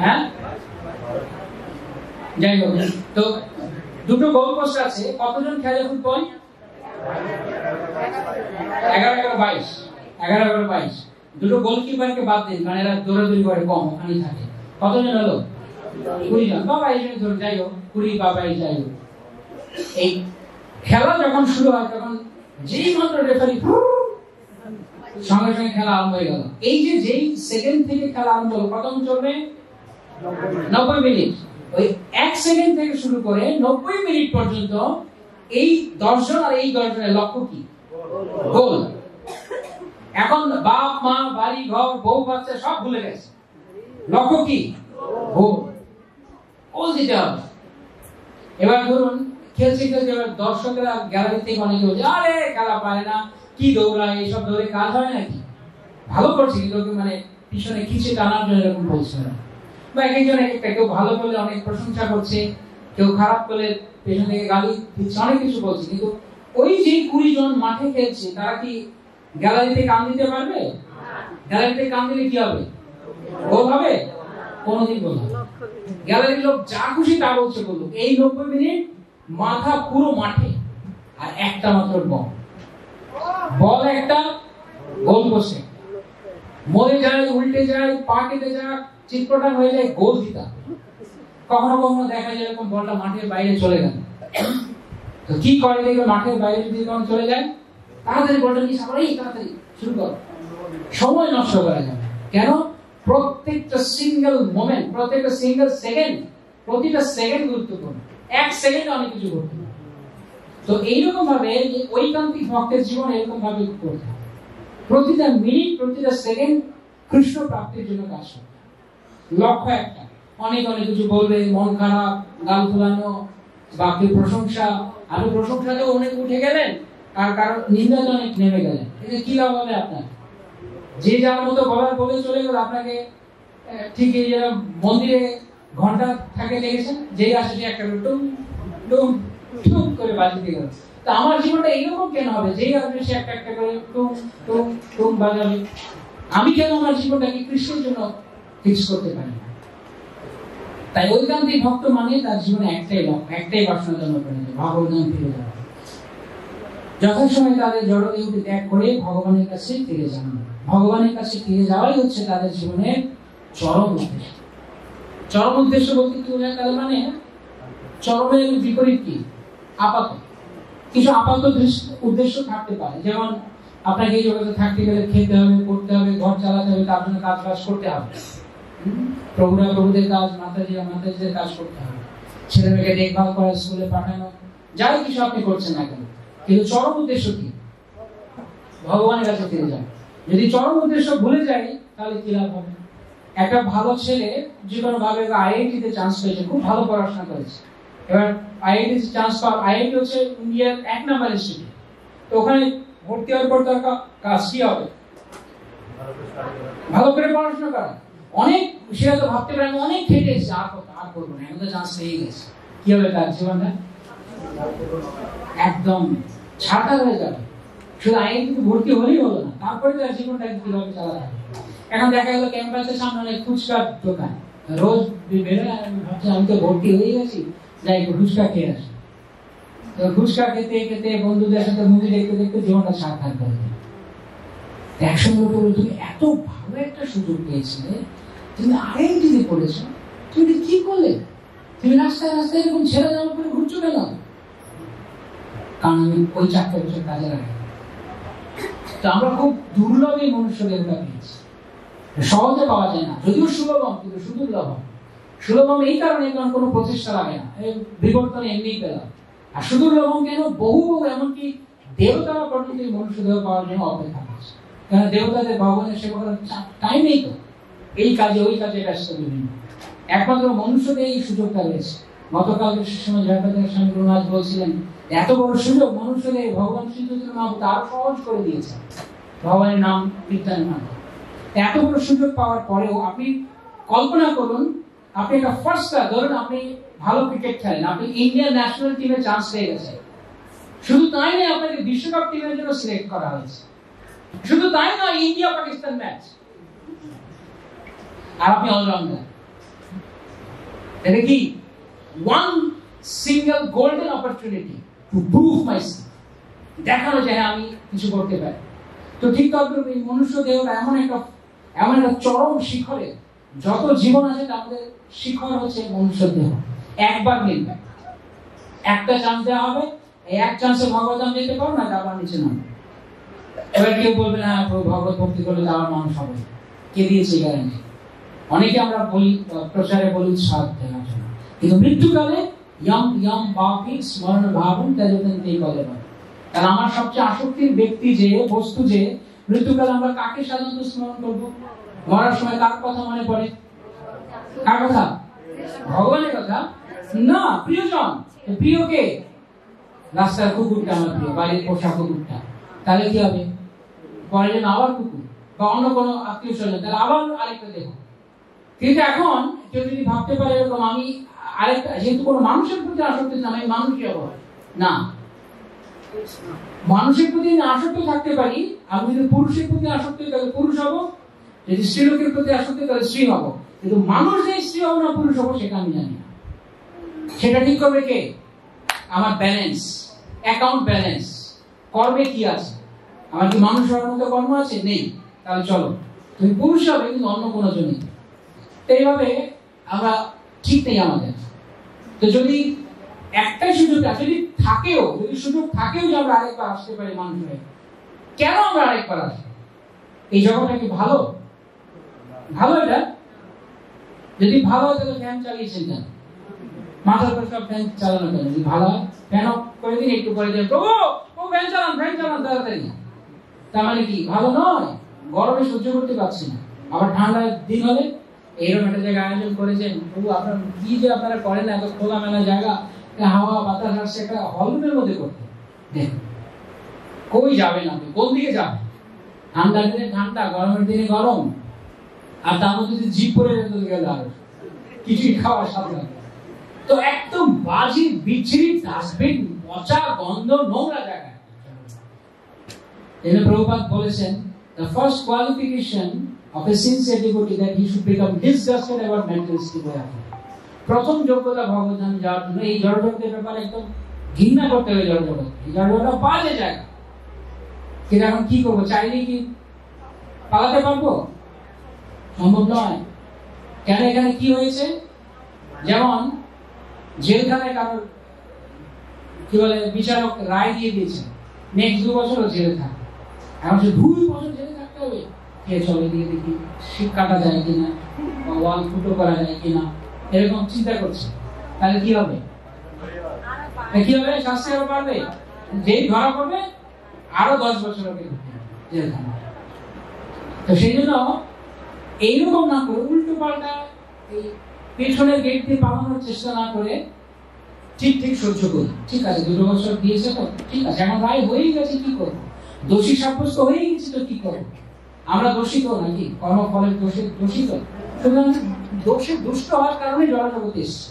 হ্যাঁ যাই হোক তো দুটো গোল পোস্ট আছে কতজন খেলে ফুটবল 11-11-22 দুটো গোলকিপারকে বাদ দিন কারণ এরা দৌড়াদৌড়ি করে কম ওখানে থাকে কতজন হলো 20 জন বাবা এই ধরে যাই হোক 20 বাবা এই যাই হোক এই খেলা যখন শুরু হয় তখন যেই মাত্র রেফারি সঙ্গে সঙ্গে খেলা আরম্ভ হয়ে গেল এই যে যেই সেকেন্ড থেকে খেলা আরম্ভ হলো কতক্ষণ চলবে 90 মিনিট ওই 1 সেকেন্ড থেকে শুরু করে 90 মিনিট পর্যন্ত এই 10 জন আর এই 10 জনের লক্ষ্য কি গোল এখন বাপ মা বাড়ি ঘর বউ বাচ্চা সব ভুলে গেছে লক্ষ্য কি গোল দিতে হবে এবার ধরুন খেলছে এবার দর্শকরা গ্যালারি থেকে অনেকে বলছে আরে খেলা পারে না কি দৌড়ায় এইসব দৌড়ে কাজ হয় নাকি ভালো করছে কিন্তু মানে পিছনে খিচে টানার জন্য এরকম বলছে না বা একজন একটা কেউ ভালো করলে অনেক প্রশংসা করছে কেউ খারাপ করলে পেছন থেকে গালি দিচ্ছে অনেক কিছু বলছে কিন্তু ওই যে 20 জন মাঠে খেলছে তারা কি গ্যালারিতে কান দিতে পারবে গ্যালারিতে কান দিলে কি হবে গোল হবে কোনদিন গোল হবে গ্যালারির লোক যা খুশি তা বলছে বলুক এই 90 মিনিট মাথা পুরো মাঠে আর একটা মাত্র বল একটা গোল বসে মরে যায় উল্টে যায় পা কেটে যায় চিত্রটা হয়ে যায় গোল দিতা কখনো কখনো দেখা যায় এরকম বলটা মাঠের বাইরে চলে গেল তো কি করে দেখবে মাঠের বাইরে যদি যখন চলে যায় তাড়াতাড়ি বলটা নিয়ে সামনে তাড়াতাড়ি শুরু করো সময় নষ্ট করা যাবে কেন প্রত্যেকটা সিঙ্গেল মোমেন্ট প্রত্যেকটা সিঙ্গেল সেকেন্ড প্রতিটা সেকেন্ড গুরুত্বপূর্ণ 1 সেকেন্ডে অনেক কিছু করতে হবে তো এইরকম ভাবে যে ঐকান্তিক ভক্তের জীবন এরকম ভাবে করতে হবে প্রতিটা মিনিট প্রতিটা সেকেন্ড কৃষ্ণ প্রাপ্তির জন্য কাজ করতে হবে লক্ষ্য একটা অনেক কিছু বলবে মন খারাপ গাল ফুলানো বাকি প্রশংসা আপনি প্রশংসাতেও অনেক উঠে গেলেন আর কারণ নিন্দাতে অনেক নেমে গেলেন এতে কি লাভ হবে আপনার যে যার মতো বলার বলে চলে গেল আপনাকে ঠিক এই যারা মন্দিরে ঘন্টা থাকে দেখেছেন যেই আসে সে একটা টুম টুম টুম করে বাজিয়ে গেল তো আমার জীবনটা এইরকম কেন হবে যেই আসবে সে একটা একটা করে টুম টুম টুম বাজাবে আমি কেন আমার জীবনটাকে কৃষ্ণের জন্য ফিক্স করতে পারি না তাই ঐকান্তিক ভক্ত মানে তার জীবনে একটাই লক্ষ্য একটাই বাসনা জন্য করে ভগবান ফিরে যাওয়া যথাসময় তাদের জড়দেহকে ত্যাগ করে ভগবানের কাছে ফিরে যান ভগবানের কাছে ফিরে যাওয়াই হচ্ছে তাদের জীবনের চরম উদ্দেশ্য চরম উদ্দেশ্য বলতে কি বোঝায় তাদের মানে চরমের বিপরীত কি আপাত কিছু আপাত উদ্দেশ্য থাকতে পারে যেমন আপনাকে এই জগতে থাকতে গেলে খেতে হবে, করতে হবে, ঘর চালাতে হবে, তার জন্য কাজ বাজ করতে হবে। প্রভুরা প্রভুদের কাজ, মাতাজিরা মাতাজিদের কাজ করতে হবে, ছেলে মেয়েকে দেখভাল করা, স্কুলে পাঠানো, যাই কিছু আপনি করছেন না কেন, কিন্তু চরম উদ্দেশ্য কি? ভগবানের কাছে ফিরে যান। যদি চরম উদ্দেশ্য ভুলে যাই তাহলে কি লাভ হবে? একটা ভালো ছেলে যে কোনো ভাবে আইআইটিতে চান্স পেয়েছে, খুব ভালো পড়াশোনা করেছে, এবার আইআইটি চান্স পাওয়া, আইআইটি হচ্ছে ইন্ডিয়ার 1 নম্বর ইনস্টিটিউট, তো ওখানে ভর্তি হওয়ার পর তার কাজ কি হবে? ভালো করে পড়াশোনা করা। অনেক সেটা তো ভাবতে পারে আমি অনেক খেটে এসেছি, আর করবো না, এখন তো চান্স পেয়ে গেছে, কি হবে তার জীবনটা? একদম ছাড়খাড় হয়ে যাবে। শুধু আইআইটিতে ভর্তি হলেই হলো না, তারপরে তার জীবনটা কিভাবে চালাতে হবে। এখন দেখা গেল ক্যাম্পাসের সামনে অনেক ফুচকার দোকান, রোজ বেরোয়, আমি ভাবছি আমি তো ভর্তি হয়ে গেছি, যাই একটু ফুচকা খেয়ে আসি। তো ফুচকা খেতে খেতে বন্ধুদের সাথে মুভি দেখতে দেখতে জীবনটা ছাড়খাড় করে দিল। একসঙ্গে বলে তুমি এত ভালো একটা সুযোগ পেয়েছিলে, তুমি আইআইটিতে পড়েছো, তুমি কি করলে? তুমি রাস্তায় রাস্তায় এরকম ছেড়ে যাওয়ার পরে ঘুরছো কেন? কারণ আমি ওই 4 বছর কাজে লাগে। তো আমরা খুব দুর্লভ এই মনুষ্য দেহটা পেয়েছি, সহজে পাওয়া যায় না, যদিও সুলভম কিন্তু সুদুর্লভ। সুলভম এই কারণে কারণ কোনো প্রচেষ্টা লাগে না, বিবর্তন এমনি পেলাম। আর সুদুর্লভম কেন? বহু এমনকি দেবতারা পর্যন্ত এই মনুষ্য দেহ পাওয়ার জন্য অপেক্ষা করছে, কারণ দেবতাদের ভগবানের সেবা করার টাইম নেই, তো এই কাজে ওই কাজে ব্যস্ত বিভিন্ন। একমাত্র মনুষ্যদের এই সুযোগটা রয়েছে। গতকালকে সময় জয়প্রকাশ স্বামী গুরুনাথ বলছিলেন, এত বড় সুযোগ মনুষ্যদের ভগবান শ্রীচৈতন্য মহাপ্রভু আরো সহজ করে দিয়েছে ভগবানের নাম কীর্তনের মাধ্যমে। এত বড় সুযোগ পাওয়ার পরেও আপনি কল্পনা করুন, আপনি একটা ফার্স্ট ক্লাস, ধরুন আপনি ভালো ক্রিকেট খেলেন, আপনি ইন্ডিয়ান ন্যাশনাল টিমে চান্স পেয়ে গেছেন, শুধু তাই নয় আপনাকে বিশ্বকাপ টিমের জন্য সিলেক্ট করা হয়েছে, শুধু তাই নয় ইন্ডিয়া পাকিস্তান ম্যাচ, আর আপনি অলরাউন্ডার। এটা কি one single golden opportunity to prove myself, দেখানো যায় আমি কিছু করতে পারি। তো ঠিক তদ্রূপ এই মনুষ্য দেহটা এমন একটা চরম শিখরে, যত জীবন আছে তাদের শিখর হচ্ছে মনুষ্য দেহ। একবার মিলবে, একটা চান্স দেওয়া হবে, এই এক চান্সে ভগবত যেতে পারো না, যাবার নিচে নামবে। এবার কেউ বলবে না ভগবত ভক্তি করলে যাওয়ার মানুষ হবে, কে দিয়েছে গ্যারান্টি? অনেকে আমরা বলি, প্রচারে বলি উৎসাহ দেওয়ার জন্য, কিন্তু মৃত্যুকালে ইয়ম ইয়ম বাপি স্মরণ ভাবন তেজতন্তে বলে না। কারণ আমার সবচেয়ে আসক্তির ব্যক্তি যে বস্তু, যে মৃত্যুকালে আমরা কাকে সাধারণত স্মরণ করবো? মরার সময় কার কথা মনে পড়ে? কার কথা? ভগবানের কথা না, প্রিয়জন। প্রিয় কে? রাস্তার কুকুরটা আমার প্রিয়, বাড়ির পোষা কুকুরটা। তাহলে কি হবে? পরে যেন আবার কুকুর বা অন্য কোনো আত্মীয় স্বজন, তাহলে আবার আরেকটা দেখো। কিন্তু এখন কেউ যদি ভাবতে পারে এরকম, আমি আরেকটা, যেহেতু কোনো মানুষের প্রতি আসক্তি না, আমি মানুষই হবো না। মানুষের প্রতি আসক্ত থাকতে পারি, আমি যদি পুরুষের প্রতি আসক্তি তাহলে পুরুষ হবো, যদি স্ত্রীলোকের প্রতি আসক্তি তাহলে স্ত্রী হবো। কিন্তু মানুষ যে স্ত্রী হবো না পুরুষ হবো সেটা আমি জানি না। সেটা ঠিক করবে কে? আমার ব্যালেন্স, অ্যাকাউন্ট ব্যালেন্স, কর্মে কি আছে? আমার কি মানুষ হওয়ার মতো কর্ম আছে? নেই। তাহলে চলো তুমি পুরুষ হবে, কিন্তু অন্য কোনো জন্য। এইভাবে আমরা ঠিক নেই আমাদের। তো যদি একটাই সুযোগ আছে, যদি সুযোগ থাকেও যে আমরা আরেকবার আসতে পারি মানুষ হয়ে, কেন আমরা আরেকবার আসবো? এই জগৎটা কি ভালো? এটা যদি ভালো হয় তাহলে ফ্যান চালিয়েছেন কেন? মাথার উপর সব ফ্যান চালানো কেন? যদি ভালো হয় ফ্যান অফ করে দিন, একটু করে দিন, প্রভু ফ্যান চালান তাড়াতাড়ি। তার মানে কি ভালো নয়? গরমে সহ্য করতে পারছি না, আবার ঠান্ডার দিন হলে এইরকম একটা জায়গা আয়োজন করেছেন প্রভু, আপনার কি যে আপনারা করেন না, এত খোলামেলা জায়গা, হাওয়া বাতাস আসছে, একটা হলরুমের মধ্যে করতে। দেখুন কই যাবেন আপনি, কোন দিকে যাবেন? ঠান্ডার দিনে ঠান্ডা, গরমের দিনে গরম, আর তার মধ্যে যদি জিপ পরে গেলে আর কিছুই খাওয়ার সাথে লাগে। তো একদম বাজি বিচ্ছিরি ডাস্টবিন, পচা গন্ধ, নোংরা জায়গা। প্রভুপাদ বলেছেন, the first qualification of a sincere devotee that he should become disgusted about materialistic way of life. প্রথম যোগ্যতা ভগবান যাওয়ার জন্য এই জড়জগতের ব্যাপারে একদম ঘৃণা করতে হবে। জড়জগৎ, এই জড়জগৎটা বাজে জায়গা। কিন্তু এখন কি করবো? চাইলে কি পালাতে পারবো? সম্ভব নয়। কেন? এখানে কি হয়েছে? যেমন জেলখানায় কারোর কি বলে বিচারক রায় দিয়ে দিয়েছে নেক্সট 2 বছরও জেলে থাকে, এখন সে 2 বছর জেলে থাকতে হবে, কে চলে দিয়ে দেখি শিক কাটা যায় কিনা, ওয়াল ফুটো করা যায় কিনা, এরকম চিন্তা করছে। তাহলে কি হবে? কি হবে? শাস্তি আরো বাড়বে। যেই ধরা পড়বে আরো 10 বছর ওকে জেলখানা। তো সেই জন্য এইরকম না করে উল্টো পাল্টা এই পেছনের গেট দিয়ে পালানোর চেষ্টা না করে ঠিক ঠিক সহ্য করি। ঠিক আছে, 2 বছর দিয়েছে তো ঠিক আছে, এখন রায় হয়েই গেছে, কি করবো? দোষী সাব্যস্ত হয়ে গেছে তো কি করবো? আমরা দোষী তো নাকি? কর্মফলের দোষী তো। সুতরাং দোষে দুষ্ট হওয়ার কারণে জড়জগতে এসছে।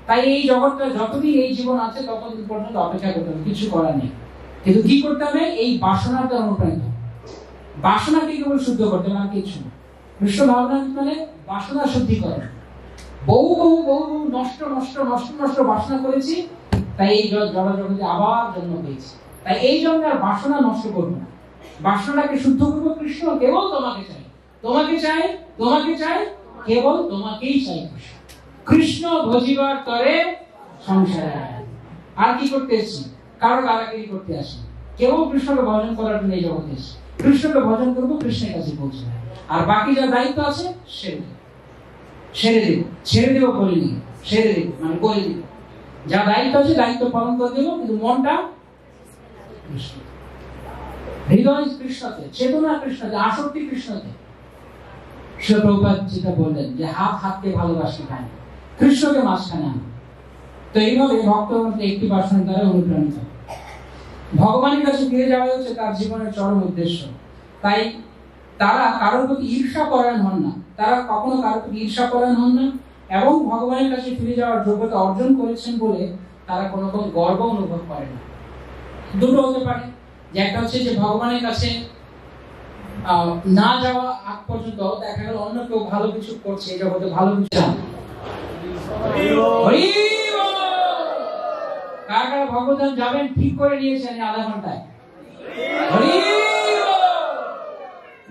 তাই এই জগৎটা যতদিন এই জীবন আছে ততদিন পর্যন্ত অপেক্ষা করতে হবে, কিছু করার নেই। কিন্তু কি করতে হবে? এই বাসনাতে অনুপ্রাণিত, বাসনাকে কেবল শুদ্ধ করতে হবে, আর কিছু না। কৃষ্ণ ভাবনা মানে বাসনা শুদ্ধিকরণ। বহু বহু বহু বহু নষ্ট নষ্ট নষ্ট নষ্ট বাসনা করেছি, তাই এই জড়জগতে আবার জন্ম পেয়েছি। তাই এই জন্য আর বাসনা নষ্ট করবো না, বাসনাটাকে শুদ্ধ করবো। কৃষ্ণ কেবল তোমাকে চাই, তোমাকে চাই, তোমাকে চাই, কেবল তোমাকেই চাই। কৃষ্ণ ভজিবার তরে সংসারে। আর কি করতে এসেছি? কারো গালাগালি করতে আসি, কেবল কৃষ্ণকে ভজন করার জন্য এই জগতে এসেছি। কৃষ্ণকে ভজন করবো, কৃষ্ণের কাছে পৌঁছে, আর বাকি যা দায়িত্ব আছে ছেড়ে দেব বলিনি, ছেড়ে দেব মানে করে দিব। যা দায়িত্ব আছে দায়িত্ব পালন করে দেবো, কিন্তু মনটা কৃষ্ণ, হৃদয় কৃষ্ণতে, চেতনা কৃষ্ণতে, আসক্তি কৃষ্ণতে। শ্রী প্রভুপাদ যেটা বললেন যে হাতকে ভালোবাসতে পারে, কৃষ্ণকে মাঝখানে আনা। তো এইভাবে ভক্তগণ একটি বাসনের দ্বারা অনুপ্রাণিত। ভগবানের কাছে ফিরে যাওয়া হচ্ছে তার জীবনের চরম উদ্দেশ্য। তাই তারা কারোর প্রতি ঈর্ষাপরায়ণ হন না, তারা কখনো কারোর প্রতি ঈর্ষাপরায়ণ হন না, এবং ভগবানের কাছে ফিরে যাওয়ার যোগ্যতা অর্জন করেছেন বলে তারা কোনো গর্ব অনুভব করে না। দুটো হতে পারে, যে একটা হচ্ছে যে ভগবানের কাছে না যাওয়া আগ পর্যন্ত দেখা গেল অন্য কেউ ভালো কিছু করছে, এই জগতে ভালো কিছু চান। কার কার ভগবান যাবেন ঠিক করে নিয়েছেন আধা ঘন্টায়?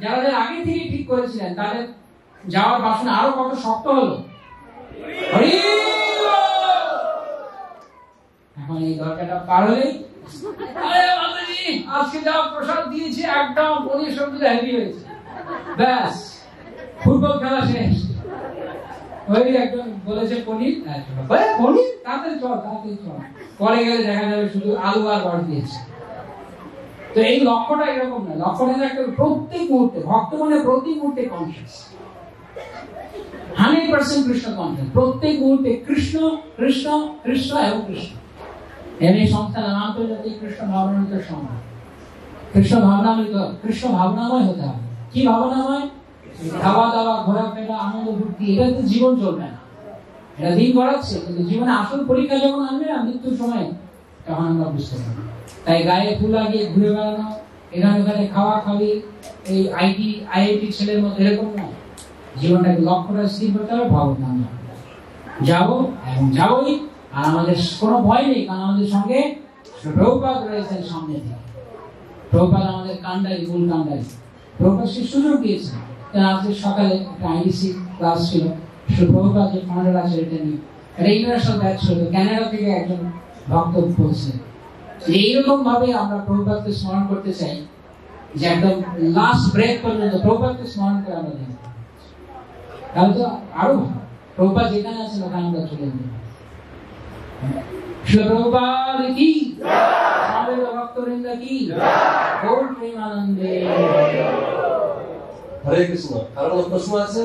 যারা যারা আগে থেকে ঠিক করেছিলেন তাদের যাওয়ার বাসনা আরো কত শক্ত হলো। এখন এই দরকারটা পার হলে আজকে যা প্রসাদ দিয়েছে একদম পনির সবজিটা হেভি হয়েছে, ব্যাস ফুটবল খেলা শেষ। ওই একজন বলেছে পনির, পনির তাড়াতাড়ি চল, তাড়াতাড়ি চল, পরে গেলে দেখা যাবে শুধু আলু আর রস দিয়েছে। তো এই লক্ষ্যটা এরকম না, লক্ষ্যটা একটা প্রত্যেক মুহূর্তে ভক্ত মানে প্রতি মুহূর্তে কনসিয়াস, 100% কৃষ্ণ কনসিয়াস, প্রত্যেক মুহূর্তে কৃষ্ণ কৃষ্ণ কৃষ্ণ এবং কৃষ্ণ। এর এই সংস্থার নাম তো আন্তর্জাতিক কৃষ্ণ ভাবনামৃত সংঘ। কৃষ্ণ ভাবনামৃত, কৃষ্ণ ভাবনাময় হতে হবে। কি ভাবনাময়? খাওয়া দাওয়া, ঘোরাফেরা, আনন্দ ফুর্তি, এটা তো জীবন চলবে না, এটা দিন গড়াচ্ছে, কিন্তু জীবনে আসল পরীক্ষা যখন আসবে না, মৃত্যুর সময়, তখন আমরা বুঝতে পারবো। তাই গায়ে ফুল লাগিয়ে ঘুরে বেড়ানো, এখানে ওখানে খাওয়া খাবি, এই আইআইটি ছেলের মতো এরকম নয়। জীবনটাকে লক্ষ্যটা স্থির করতে হবে, ভাবনাম যাবো এবং যাবোই। আর আমাদের কোনো ভয় নেই, কারণ আমাদের সঙ্গে প্রভুপাদ রয়েছেন সামনে থেকে। প্রভুপাদ আমাদের কান্ডারি, মূল কান্ডারি। প্রভুপাদ সে সুযোগ দিয়েছে। আজকে সকালে একটা আইডিসি ক্লাস ছিল, প্রভুপাদ যে ফাউন্ডার আছে এটা নিয়ে একটা ইন্টারন্যাশনাল ব্যাচ ছিল, কানাডা থেকে একজন ভক্ত বলছে এইরকম ভাবে আমরা প্রভুপাদকে স্মরণ করতে চাই যে একদম লাস্ট ব্রেক পর্যন্ত প্রভুপাদকে স্মরণ করে আমরা দিই, তাহলে তো আরো ভালো। প্রভুপাদ যেখানে আছেন ওখানে আমরা চলে যাই। শ্রী প্রভুপাদ কি আমাদের ভক্তবৃন্দ কি গৌর প্রেমানন্দে। হরে কৃষ্ণ। কারণ প্রশ্ন আছে।